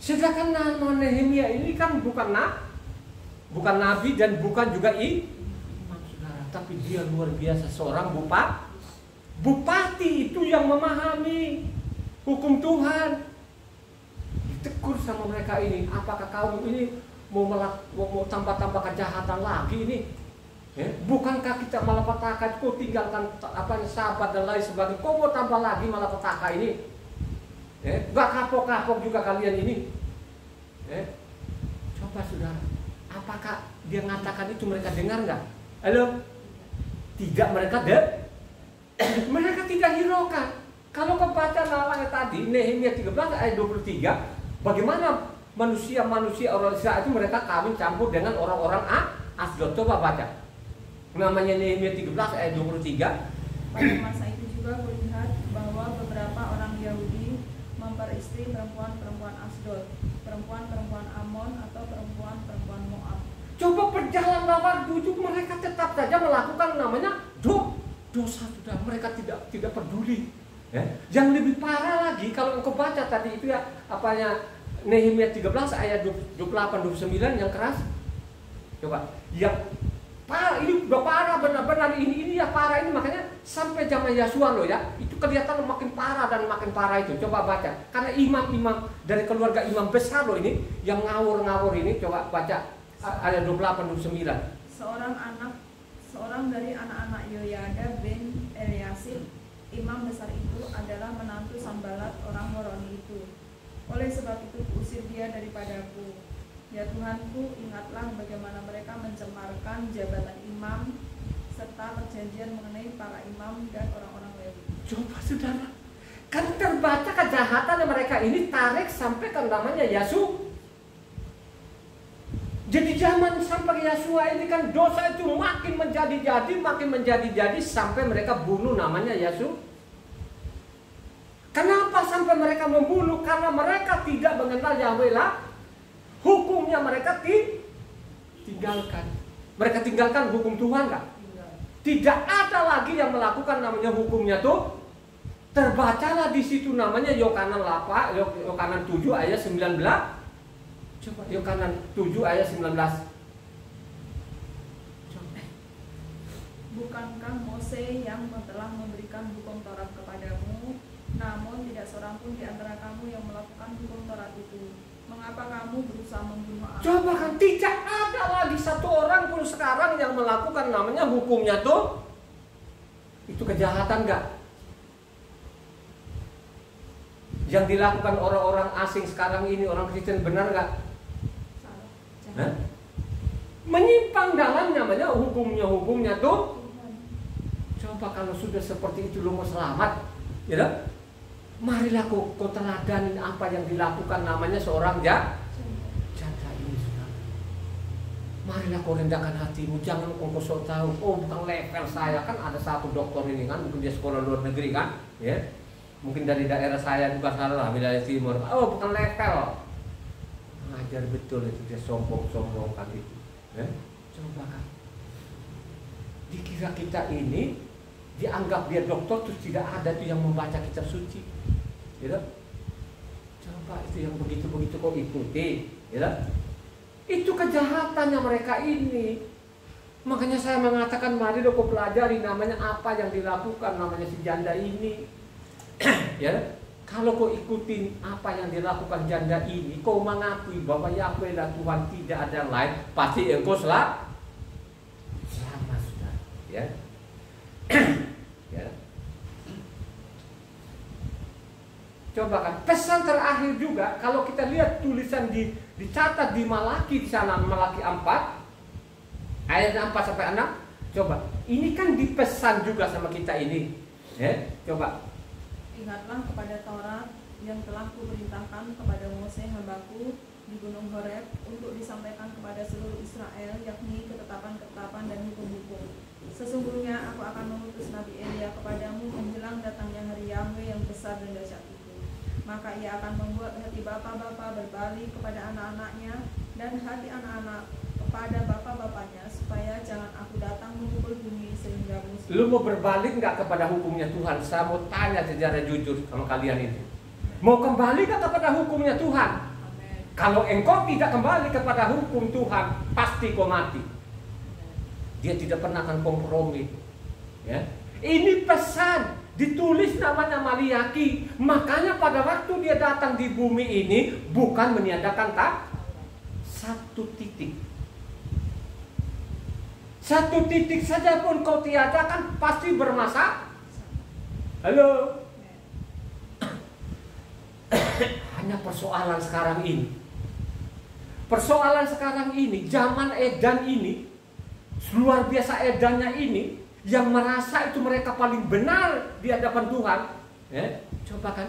Sedangkan nama Nehemia ini kan bukan nabi dan bukan juga imam saudara, tapi dia luar biasa, seorang bupati itu yang memahami hukum Tuhan. Ditegur sama mereka ini, apakah kamu ini mau tambah-tambah kejahatan lagi ini? Bukankah kita malapetaka, kau tinggalkan Sabat dan lain sebagainya, kau mau tambah lagi malapetaka ini? Gak kapok-kapok juga kalian ini. Coba saudara, apakah dia mengatakan itu mereka dengar nggak? Halo? Tidak, mereka tidak hiraukan. Kalau kau baca namanya tadi Nehemia 13 ayat 23, bagaimana manusia-manusia orang Israel itu mereka kawin campur dengan orang-orang Asdod. Coba baca. Namanya Nehemia 13 ayat 23. Pada masa itu juga kulihat bahwa beberapa orang Yahudi memperistri perempuan-perempuan Asdod, perempuan-perempuan Amon atau perempuan-perempuan Moab. Coba berjalan waktu itu mereka tetap saja melakukan namanya dosa sudah. Mereka tidak peduli. Yang lebih parah lagi kalau engkau baca tadi itu ya apanya Nehemia 13 ayat 28-29 yang keras. Coba yang parah, ini udah parah benar-benar, ini ya parah ini, makanya sampai zaman Yosua loh ya, itu kelihatan makin parah dan makin parah itu. Coba baca, karena imam-imam dari keluarga imam besar loh ini yang ngawur-ngawur ini. Coba baca ayat 28-29. Seorang dari anak-anak Yoyada bin Eliasib, imam besar itu adalah menantu Sanbalat orang Horoni itu. Oleh sebab itu kuusir dia daripadaku. Ya Tuhanku, ingatlah bagaimana mereka mencemarkan jabatan imam serta perjanjian mengenai para imam dan orang-orang Lewi. Coba saudara, kan terbaca kejahatan mereka ini tarik sampai ke namanya Yosua. Jadi zaman sampai Yosua ini kan dosa itu makin menjadi sampai mereka bunuh namanya Yosua. Kenapa sampai mereka membunuh? Karena mereka tidak mengenal Yahweh lah. Hukumnya mereka tinggalkan. Mereka tinggalkan hukum Tuhan kan? Tidak ada lagi yang melakukan namanya hukumnya tuh. Terbacalah di situ namanya Yohanan 7 ayat 19. Coba Yohanan 7 ayat 19. Bukankah Mose yang telah memberikan hukum Taurat kepadamu, namun tidak seorang pun di antara kamu yang melakukan hukum Taurat itu? Mengapa kamu berusaha membunuh aku? Coba kan tidak ada lagi satu orang pun sekarang yang melakukan namanya hukumnya tuh. Itu kejahatan enggak? Yang dilakukan orang-orang asing sekarang ini, orang Kristen, benar enggak? Salah. Menyimpang dalam namanya hukumnya tuh. Coba kalau sudah seperti itu lo mau selamat, ya? Marilah kau teladanin apa yang dilakukan namanya seorang janda ini saudara. Marilah kau rendahkan hatimu, jangan kau sok tahu, oh bukan level saya, kan ada satu dokter ini kan, mungkin dia sekolah luar negeri kan, ya, mungkin dari daerah saya juga salah, wilayah timur, oh bukan level, ngajar betul itu, dia sombong-sombongkan itu, ya. Coba kan, dikira kita ini dianggap dia dokter terus tidak ada tuh yang membaca kitab suci. Gitu? Coba itu yang begitu-begitu kau ikuti, Ya, itu kejahatannya mereka ini. Makanya saya mengatakan mari kau pelajari namanya apa yang dilakukan namanya si janda ini. Ya, kalau kau ikutin apa yang dilakukan janda ini, kau mengakui bahwa Yahweh adalah Tuhan, tidak ada lain, pasti engkau selamat, saudara. Ya. Ya. Coba kan pesan terakhir juga kalau kita lihat tulisan dicatat di Malaki di sana, Malaki 4 ayat 4 sampai 6. Coba, ini kan dipesan juga sama kita ini. Ya, coba. Ingatlah kepada Taurat yang telah kuperintahkan kepada Mose hambaku di Gunung Horeb untuk disampaikan kepada seluruh Israel, yakni ketetapan-ketetapan dan hukum-hukum. Sesungguhnya aku akan mengutus Nabi Elia kepadamu menjelang datangnya hari Yahweh yang besar dan dahsyat itu. Maka ia akan membuat hati bapa-bapa berbalik kepada anak-anaknya dan hati anak-anak kepada bapa-bapanya, supaya jangan aku datang memukul bumi sehingga musuh. Lu mau berbalik nggak kepada hukumnya Tuhan? Saya mau tanya secara jujur sama kalian itu. Mau kembali nggak kepada hukumnya Tuhan? Amen. Kalau engkau tidak kembali kepada hukum Tuhan, pasti kau mati. Dia tidak pernah akan kompromi. Ya. Ini pesan ditulis namanya Malaki. Makanya pada waktu dia datang di bumi ini bukan meniadakan satu titik. Satu titik saja pun kau tiadakan pasti bermasalah. Halo. Hanya persoalan sekarang ini. Persoalan sekarang ini, zaman edan ini, luar biasa edannya ini, yang merasa itu mereka paling benar di hadapan Tuhan. Ya, coba kan.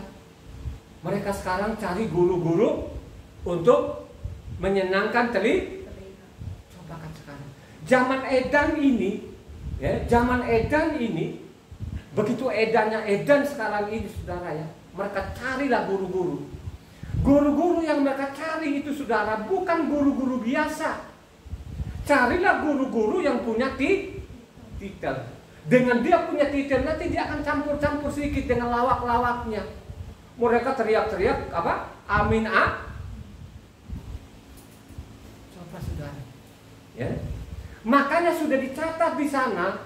Mereka sekarang cari guru-guru untuk menyenangkan telinga. Coba kan sekarang. Zaman edan ini, ya, zaman edan ini, begitu edannya edan sekarang ini, saudara ya, mereka carilah guru-guru. Guru-guru yang mereka cari itu, saudara, bukan guru-guru biasa. Carilah guru-guru yang punya titel. Dengan dia punya titel, nanti dia akan campur-campur sedikit dengan lawak-lawaknya. Mereka teriak-teriak apa? Amin Coba saudara. Ya. Makanya sudah dicatat di sana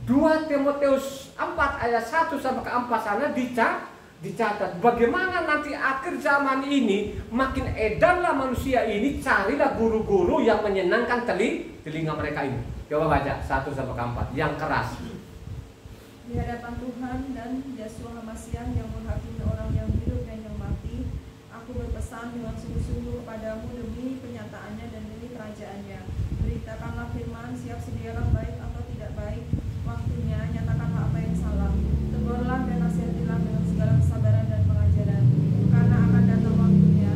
2 Timotius 4 ayat 1 sampai ke 4 sana dicatat bagaimana nanti akhir zaman ini makin edanlah manusia ini, carilah guru-guru yang menyenangkan telinga mereka ini. Coba baca 1 sampai ke 4 yang keras. Di hadapan Tuhan dan Yeshua Hamasyah yang menghakimi orang yang hidup dan yang mati, aku berpesan dengan sungguh-sungguh kepadamu demi penyataannya dan demi kerajaannya. Beritakanlah firman, siap sedialah baik atau tidak baik waktunya, nyatakanlah apa yang salah, tegurlah dan nasihatilah dengan segala kesabaran dan pengajaran, karena akan datang waktunya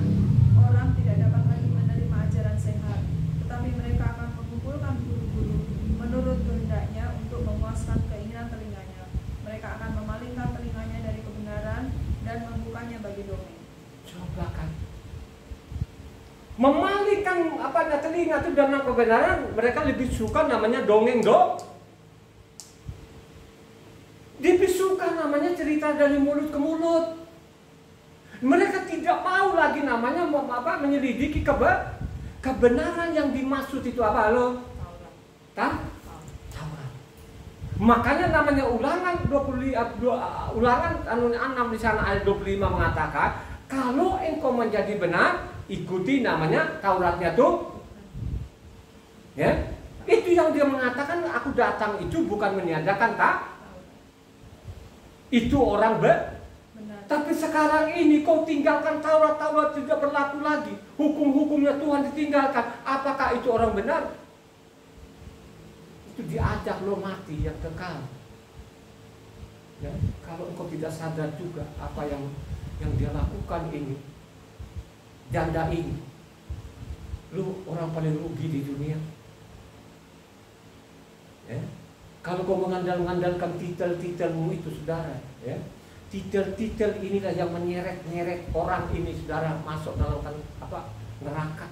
orang tidak dapat lagi menerima ajaran sehat, tetapi mereka akan mengumpulkan guru-guru menurut kehendaknya untuk memuaskan keinginan telinganya. Mereka akan memalingkan telinganya dari kebenaran dan membukanya bagi dongeng. Coba kan, memalingkan telinga itu dengan kebenaran, mereka lebih suka namanya dongeng lebih suka namanya cerita dari mulut ke mulut. Mereka tidak mau lagi namanya menyelidiki kebenaran yang dimaksud itu apa lo? Taurat. Makanya namanya Ulangan 6 di sana ayat 25 mengatakan, kalau engkau menjadi benar, ikuti namanya Tauratnya tuh. Ya. Itu yang dia mengatakan, aku datang itu bukan meniadakan itu orang benar. Tapi sekarang ini kau tinggalkan Taurat tidak berlaku lagi. Hukum-hukumnya Tuhan ditinggalkan. Apakah itu orang benar? Itu diajak lo mati yang kekal. Ya, kalau engkau tidak sadar juga apa yang dia lakukan ini, janda ini, lu orang paling rugi di dunia. Ya. Kalau kau mengandalkan titel-titelmu itu, saudara, ya, titel-titel inilah yang menyeret-nyeret orang ini, saudara, masuk dalam neraka.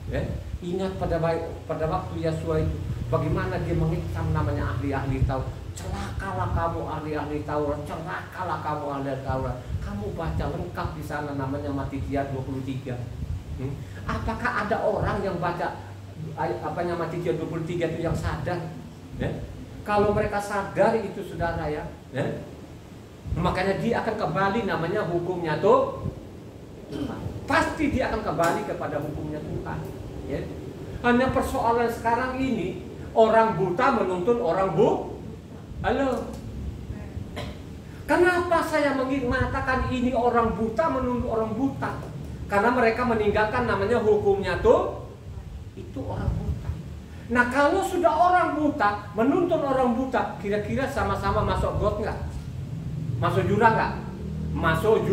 Ya. Ingat pada waktu Yeshua itu, bagaimana dia mengikam namanya ahli-ahli Taurat. Celakalah kamu ahli-ahli Taurat, celakalah kamu ahli Taurat. Kamu baca lengkap di sana namanya Matitia 23. Apakah ada orang yang baca Matitia 23 itu yang sadar? Ya? Kalau mereka sadar itu saudara ya, makanya dia akan kembali, namanya hukumnya tuh Tuhan. Pasti dia akan kembali kepada hukumnya Tuhan. Ya? Hanya persoalan sekarang ini, orang buta menuntun orang Halo. Kenapa saya mengatakan ini orang buta menuntun orang buta? Karena mereka meninggalkan namanya hukumnya tuh itu orang buta. Nah kalau sudah orang buta menuntun orang buta, kira-kira sama-sama masuk got nggak? Masuk jurang nggak? Masuk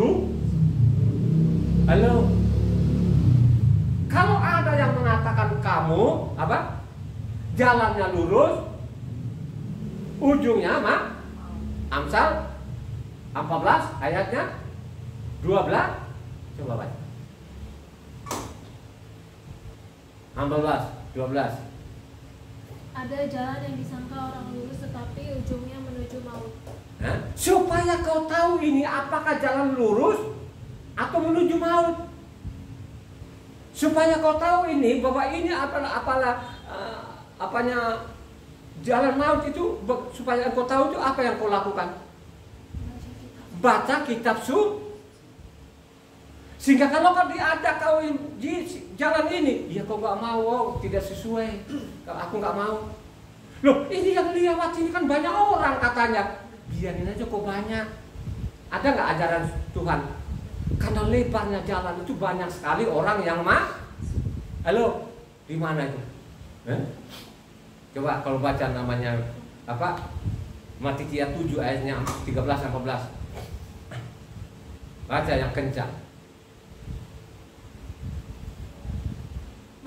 Halo. Kalau ada yang mengatakan kamu apa? Jalannya lurus, ujungnya Amsal 14 ayatnya 12. Coba baca. 14, 12. Ada jalan yang disangka orang lurus tetapi ujungnya menuju maut. Supaya kau tahu ini apakah jalan lurus atau menuju maut. Supaya kau tahu ini bahwa ini apanya jalan maut itu, supaya kau tahu itu apa yang kau lakukan. Baca kitab sehingga kalau kau diajak kau di jalan ini, ya kau nggak mau, tidak sesuai, aku nggak mau. Loh, ini yang lewat ini kan banyak orang katanya, biarin aja kok banyak. Ada nggak ajaran Tuhan? Karena lebarnya jalan itu banyak sekali orang yang Halo, di mana itu? Coba kalau baca namanya apa? Matitia 7 ayatnya 13-14. Baca yang kencang.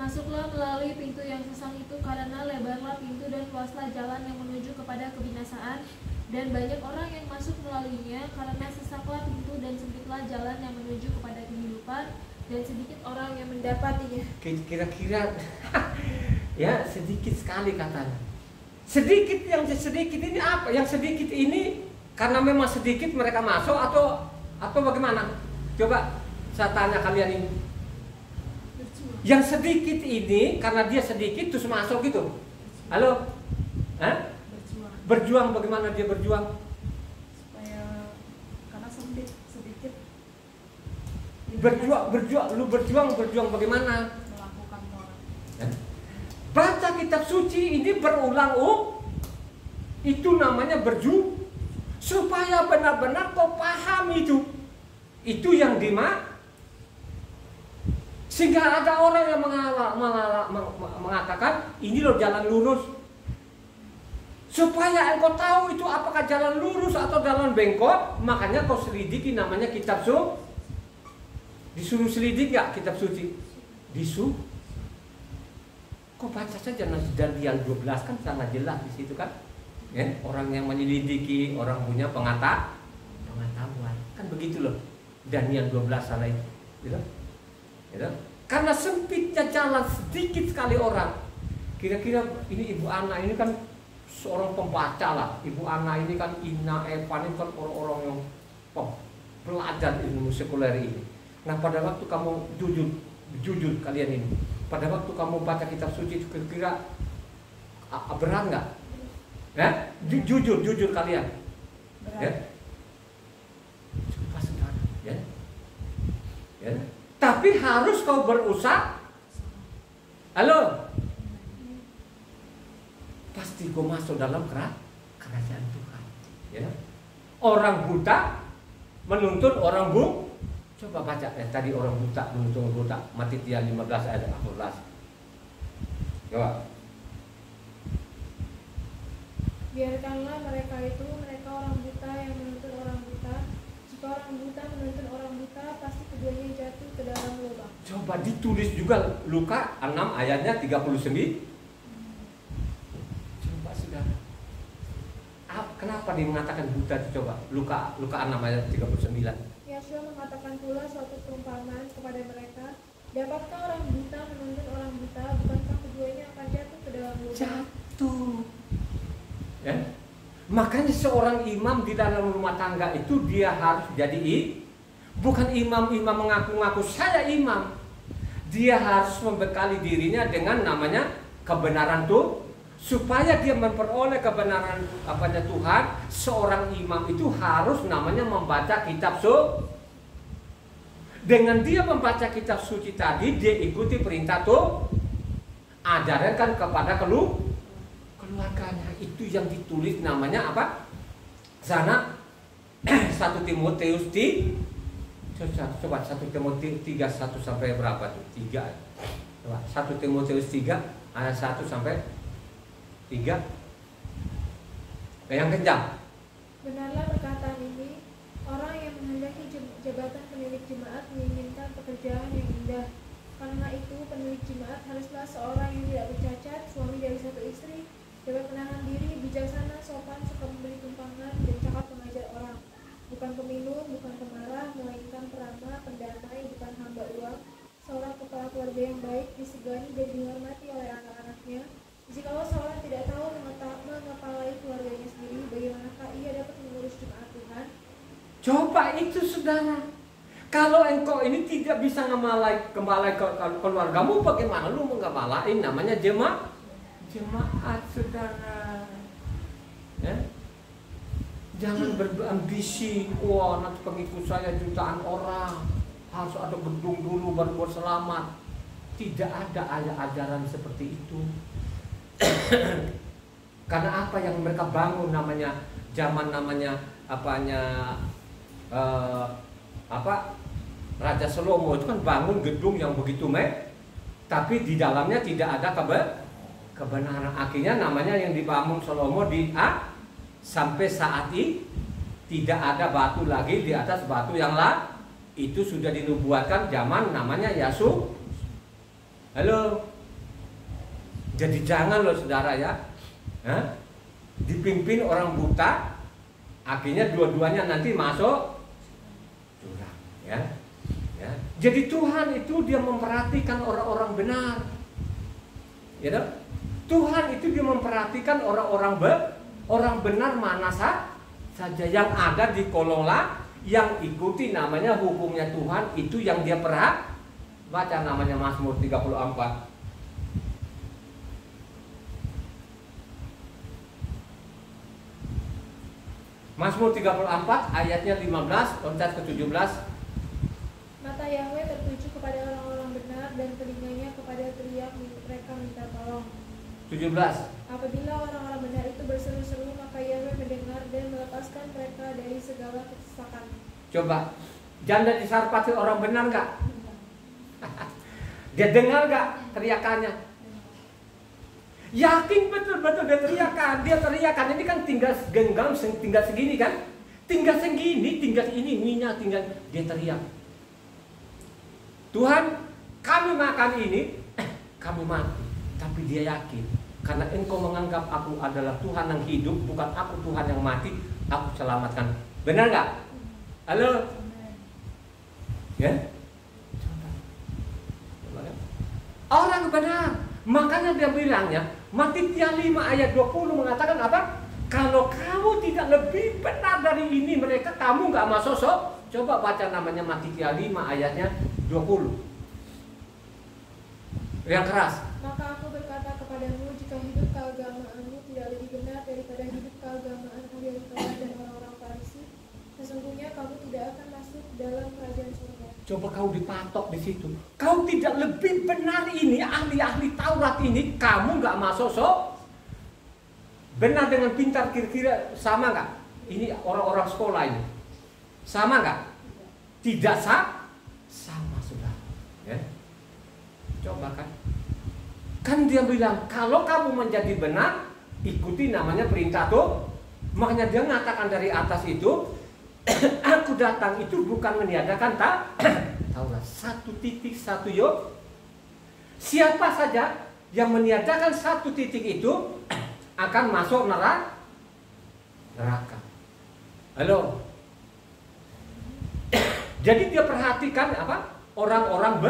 Masuklah melalui pintu yang sesang itu, karena lebarlah pintu dan luaslah jalan yang menuju kepada kebinasaan, dan banyak orang yang masuk melaluinya. Karena sesaklah pintu dan sempitlah jalan yang menuju kepada kehidupan, dan sedikit orang yang mendapatinya. Kira-kira ya sedikit sekali katanya. Sedikit, yang sedikit ini apa? Yang sedikit ini karena memang sedikit mereka masuk atau bagaimana? Coba saya tanya kalian ini. Yang sedikit ini karena dia sedikit terus masuk gitu. Halo? Berjuang bagaimana dia berjuang? Supaya karena sempit sedikit. Berjuang bagaimana? Melakukan orang. Baca kitab suci ini berulang itu namanya berjuang, supaya benar-benar kau paham itu yang sehingga ada orang yang mengatakan ini loh jalan lurus, supaya engkau tahu itu apakah jalan lurus atau jalan bengkok. Makanya kau selidiki namanya kitab suci. Disuruh selidik gak kitab suci? Kau baca saja Daniel 12 kan sangat jelas di situ kan, ya? Orang yang menyelidiki, orang punya pengetahuan kan begitu loh. Daniel 12 sana itu, gitu? Gitu? Karena sempitnya jalan, sedikit sekali orang. Kira-kira ini Ibu Ana ini kan seorang pembaca lah. Ibu Ana ini kan Ina, Evan ini kan orang-orang yang belajar ilmu sekuler ini. Nah pada waktu kamu jujur kalian ini, pada waktu kamu baca kitab suci itu kira-kira berat nggak? Ya? Jujur kalian. Berat. Ya? Coba saudara, ya? Ya? Tapi harus kau berusaha. Halo? Pasti kau masuk dalam kerajaan Tuhan. Ya? Orang buta menuntun orang Coba baca tadi orang buta menuntun orang buta. Matitia 15 ayat 14. Coba. Biarkanlah mereka orang buta yang menuntun orang buta. Jika orang buta menuntun orang buta, pasti keduanya jatuh ke dalam lubang. Coba ditulis juga Luka 6 ayatnya 39. Coba sudah. Kenapa dia mengatakan buta? Coba Luka 6 ayat 39. Yesua mengatakan pula suatu perumpamaan kepada mereka, dapatkah orang buta menuntun orang buta? Bukankah keduanya akan jatuh ke dalam lubang? Jatuh. Ya? Makanya seorang imam di dalam rumah tangga itu dia harus jadi bukan imam mengaku-ngaku saya imam. dia harus membekali dirinya dengan namanya kebenaran tuh, supaya dia memperoleh kebenaran apanya Tuhan. Seorang imam itu harus namanya membaca kitab suci. Dengan dia membaca kitab suci tadi, dia ikuti perintah tuh, ajarkan kepada keluarganya. Itu yang ditulis namanya apa? Sana 1 Timotius coba 1 Timotius 3 1 sampai berapa tuh? 3. Coba 1 Timotius 3 ayat 1 sampai 3. Yang kencang. Benarlah perkataan ini, orang yang menghendaki jabatan penilik jemaat menginginkan pekerjaan yang indah. Karena itu penilik jemaat haruslah seorang yang tidak bercacat, suami dari satu istri, dapat menahan diri, bijaksana, sopan, suka memberi tumpangan, dan cakap mengajar orang. Bukan pemilu, bukan pemarah, melainkan peramah, pendamai, bukan hamba uang, seorang kepala keluarga yang baik, disegani dan dihormati oleh anak-anaknya. Jikalau seorang tidak tahu mengepalai keluarganya sendiri, bagaimanakah ia dapat mengurus jemaat Tuhan? Coba itu saudara. Kalau engkau ini tidak bisa ngemalai keluargamu, bagaimana lu mengemalain namanya jemaat saudara? Ya? Jangan berambisi, wah nanti pengikut saya jutaan orang, harus ada gedung dulu baru buat selamat. Tidak ada ajaran seperti itu. Karena apa yang mereka bangun namanya zaman namanya Raja Salomo itu kan bangun gedung yang begitu tapi di dalamnya tidak ada kebenaran. Akhirnya namanya yang dibangun Salomo sampai saat ini tidak ada batu lagi di atas batu yang lain. Itu sudah dinubuatkan zaman namanya Yesus. Halo. Jadi jangan loh saudara ya, dipimpin orang buta, akhirnya dua-duanya nanti masuk jurang. Ya. Jadi Tuhan itu dia memperhatikan orang-orang benar. Ya, Tuhan itu dia memperhatikan orang benar mana saja yang ada di kolonglah, yang ikuti namanya hukumnya Tuhan, itu yang dia baca namanya Mazmur 34. Mazmur 34 ayatnya 15 loncat ke 17. Mata Yahweh tertuju kepada orang-orang benar dan telinganya kepada teriak mereka minta tolong. 17. Apabila orang-orang benar itu berseru-seru, maka Yahweh mendengar dan melepaskan mereka dari segala kesesakan. Coba, janda di Sarpat itu orang benar nggak? Dia dengar nggak teriakannya? Yakin betul-betul dia teriakan. Ini kan tinggal genggam, tinggal segini kan? Tinggal ini minyak, tinggal dia teriak. Tuhan, kami makan ini, kami mati. Tapi dia yakin, karena engkau menganggap aku adalah Tuhan yang hidup, bukan aku Tuhan yang mati, aku selamatkan. Benar nggak? Halo? Ya? Orang benar. Makanya dia bilangnya, Matitia 5 ayat 20 mengatakan apa? Kalau kamu tidak lebih benar dari ini, mereka kamu nggak masuk. Coba baca namanya Matitia 5 ayatnya 20. Yang keras. Maka aku berkata kepadamu, jika hidup keagamaanmu tidak lebih benar daripada hidup keagamaan ahli-ahli dan orang-orang Farisi, sesungguhnya kamu tidak akan masuk dalam kerajaan surga. Coba kau dipatok di situ. Kau tidak lebih benar ini, ahli-ahli Taurat ini, kamu nggak masuk. Benar dengan pintar kira-kira sama nggak? Ini orang-orang sekolah ini, sama nggak? Tidak sama sudah. Ya. Coba kan dia bilang kalau kamu menjadi benar, ikuti namanya perintah tuh. Makanya dia mengatakan dari atas itu, aku datang itu bukan meniadakan Taurat. 1.1 yuk. Siapa saja yang meniadakan 1 titik itu akan masuk neraka. Halo. Jadi dia perhatikan apa? Orang-orang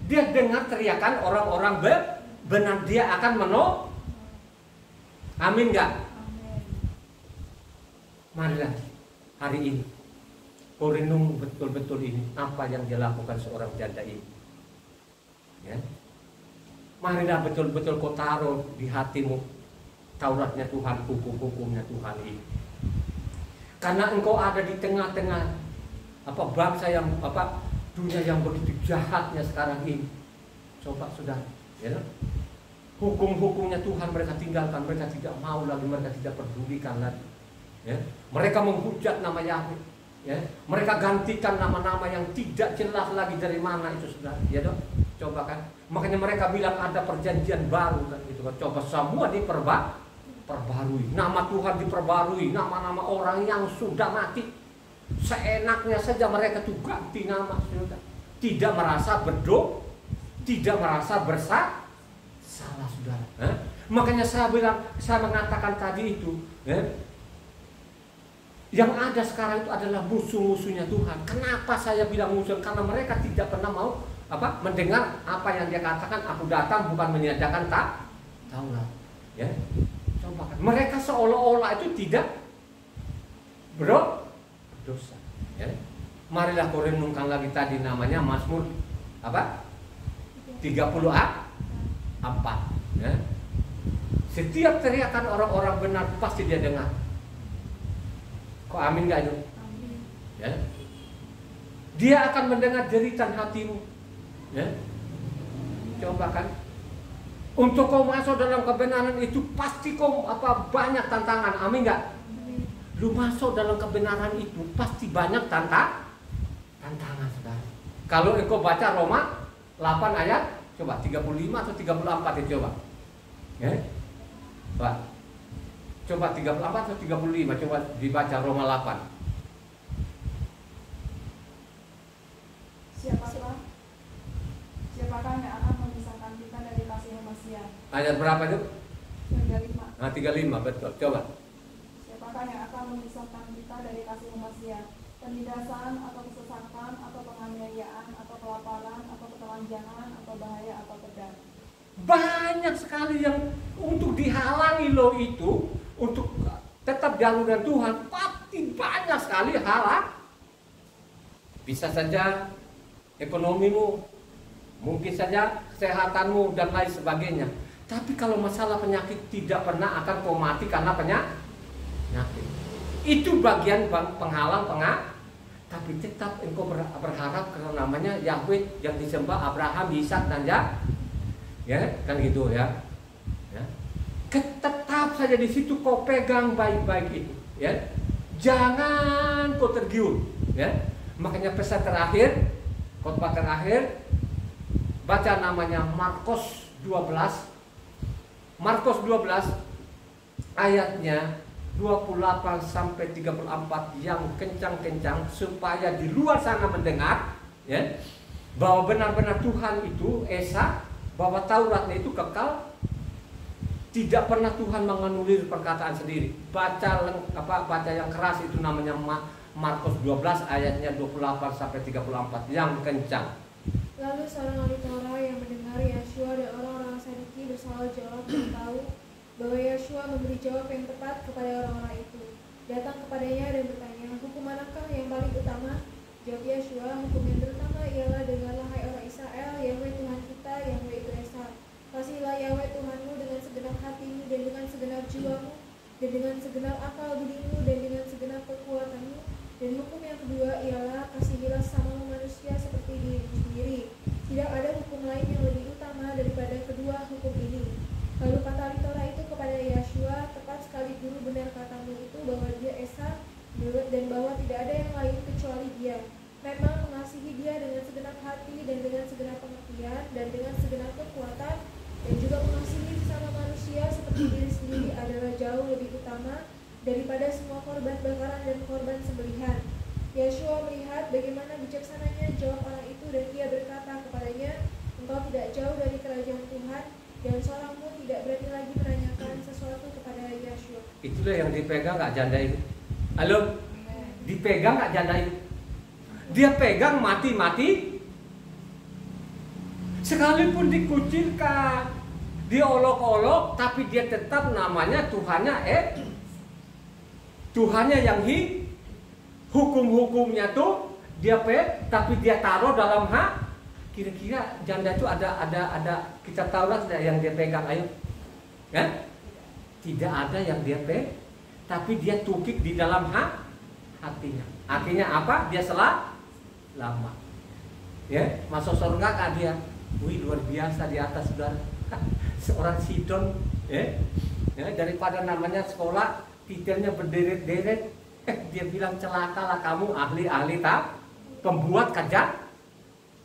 dia dengar teriakan orang-orang benar, dia akan Amin enggak? Marilah hari ini kau renung betul-betul ini apa yang dia lakukan seorang janda ini. Ya. Marilah betul-betul kau taruh di hatimu Tauratnya Tuhan, hukum-hukumnya Tuhan ini. Karena engkau ada di tengah-tengah bangsa yang dunia yang begitu jahatnya sekarang ini. Coba saudara, ya. Hukum-hukumnya Tuhan mereka tinggalkan, mereka tidak mau lagi, mereka tidak pedulikan lagi. Ya. Mereka menghujat nama Yahweh. Ya. Mereka gantikan nama-nama yang tidak jelas lagi dari mana itu saudara. Ya dong, coba kan. Makanya mereka bilang ada perjanjian baru kan gitu kan. Coba semua diperbarui, nama Tuhan diperbarui, nama-nama orang yang sudah mati seenaknya saja mereka tuh ganti nama saudara. Tidak merasa berdoa, tidak merasa bersalah saudara. Makanya saya mengatakan tadi itu, yang ada sekarang itu adalah musuh-musuhnya Tuhan. Kenapa saya bilang musuh? Karena mereka tidak pernah mau mendengar apa yang dia katakan. Aku datang bukan meniadakan Taurat. Ya, coba kan. Mereka seolah-olah itu tidak berdosa. Ya. Marilah kau renungkan lagi tadi namanya Mazmur 34. Ya. Setiap teriakan orang-orang benar pasti dia dengar. Kok amin gak itu? Amin. Ya. Dia akan mendengar jeritan hatimu. Ya. Coba kan. Untuk kau masuk dalam kebenaran itu pasti kau banyak tantangan. Amin gak? Amin. Lu masuk dalam kebenaran itu pasti banyak tantangan saudara. Kalau engkau baca Roma 8 ayat coba 35 atau 34 ya coba. Ya. Coba 34 atau 35, coba dibaca Roma 8. Siapakah yang akan memisahkan kita dari kasih Mesias? Ayat berapa itu? 35. Nah, 35 betul. Coba. Siapakah yang akan memisahkan kita dari kasih Mesias? Penindasan atau kesesakan atau penganiayaan atau kelaparan atau ketelanjangan atau bahaya atau pedang? Banyak sekali yang untuk dihalangi lo itu, untuk tetap jalur dengan Tuhan, pasti banyak sekali halang. Bisa saja ekonomimu, mungkin saja kesehatanmu dan lain sebagainya. Tapi kalau masalah penyakit tidak pernah akan kau mati karena penyakit. Itu bagian penghalang. Tapi tetap engkau berharap karena namanya Yahweh yang disembah Abraham, Ishak dan ya kan gitu ya. Ya. Tetap saja di situ kau pegang baik-baik itu, ya. Jangan kau tergiur, ya. Makanya pesan terakhir, khotbah terakhir, baca namanya Markus 12. Markus 12 ayatnya 28 sampai 34 yang kencang-kencang supaya di luar sana mendengar, ya, bahwa benar-benar Tuhan itu esa, bahwa Tauratnya itu kekal. Tidak pernah Tuhan menganulir perkataan sendiri. Baca yang keras itu namanya Markus 12 ayatnya 28 sampai 34 yang kencang. Lalu seorang ahli Taurat yang mendengar Yeshua dan orang-orang Saduki bersalah jawab dan tahu bahwa Yeshua memberi jawab yang tepat kepada orang-orang itu, datang kepadanya dan bertanya, hukum manakah yang paling utama? Jawab Yeshua, hukum yang terutama ialah dengarlah hai orang Israel, Yahweh Tuhan kita, Yahweh itu Esa. Kasihilah Yahweh Tuhanmu dengan segenap hatimu dan dengan segenap jiwamu dan dengan segenap akal budimu dan dengan segenap kekuatanmu. Dan hukum yang kedua ialah kasihilah sesamamu manusia seperti dirimu sendiri. Tidak ada hukum lain yang lebih utama daripada kedua hukum ini. Lalu kata ahli Taurat itu kepada Yeshua, tepat sekali guru, benar katamu itu bahwa dia Esa dan bahwa tidak ada yang lain kecuali dia. Memang mengasihi dia dengan segenap hati dan dengan segenap pengertian dan dengan segenap kekuatan dan juga mengasihi sesama manusia seperti diri sendiri adalah jauh lebih utama daripada semua korban bakaran dan korban sembelihan. Yeshua melihat bagaimana bijaksananya jawab orang itu dan ia berkata kepadanya, engkau tidak jauh dari kerajaan Tuhan, dan seorang pun tidak berani lagi menanyakan sesuatu kepada Yeshua. Itulah yang dipegang gak janda itu. Halo? Dipegang gak janda itu? Dia pegang mati-mati. Sekalipun dikucilkan, diolok-olok, tapi dia tetap namanya Tuhannya Tuhannya yang hukum-hukumnya tuh dia tapi dia taruh dalam Kira-kira janda itu ada kita tahu lah tidak yang dia pegang, ayo, ya? Tidak ada yang dia pegang, tapi dia tukik di dalam hatinya. Artinya apa? Dia lama. Ya, masuk surga kan dia. Wih, luar biasa di atas, saudara. Seorang Sidon, ya, daripada namanya sekolah titelnya berderet-deret, dia bilang celakalah kamu ahli-ahli pembuat kejahatan.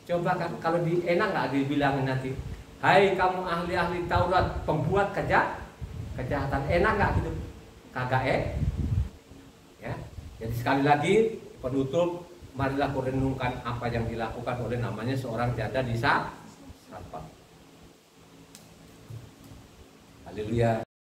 Coba kan kalau enak nggak dibilangin nanti, hai kamu ahli-ahli Taurat pembuat kejahatan, enak nggak gitu? Kagak ya. Jadi sekali lagi penutup, marilah kurenungkan apa yang dilakukan oleh namanya seorang janda di Sarepta. Haleluya.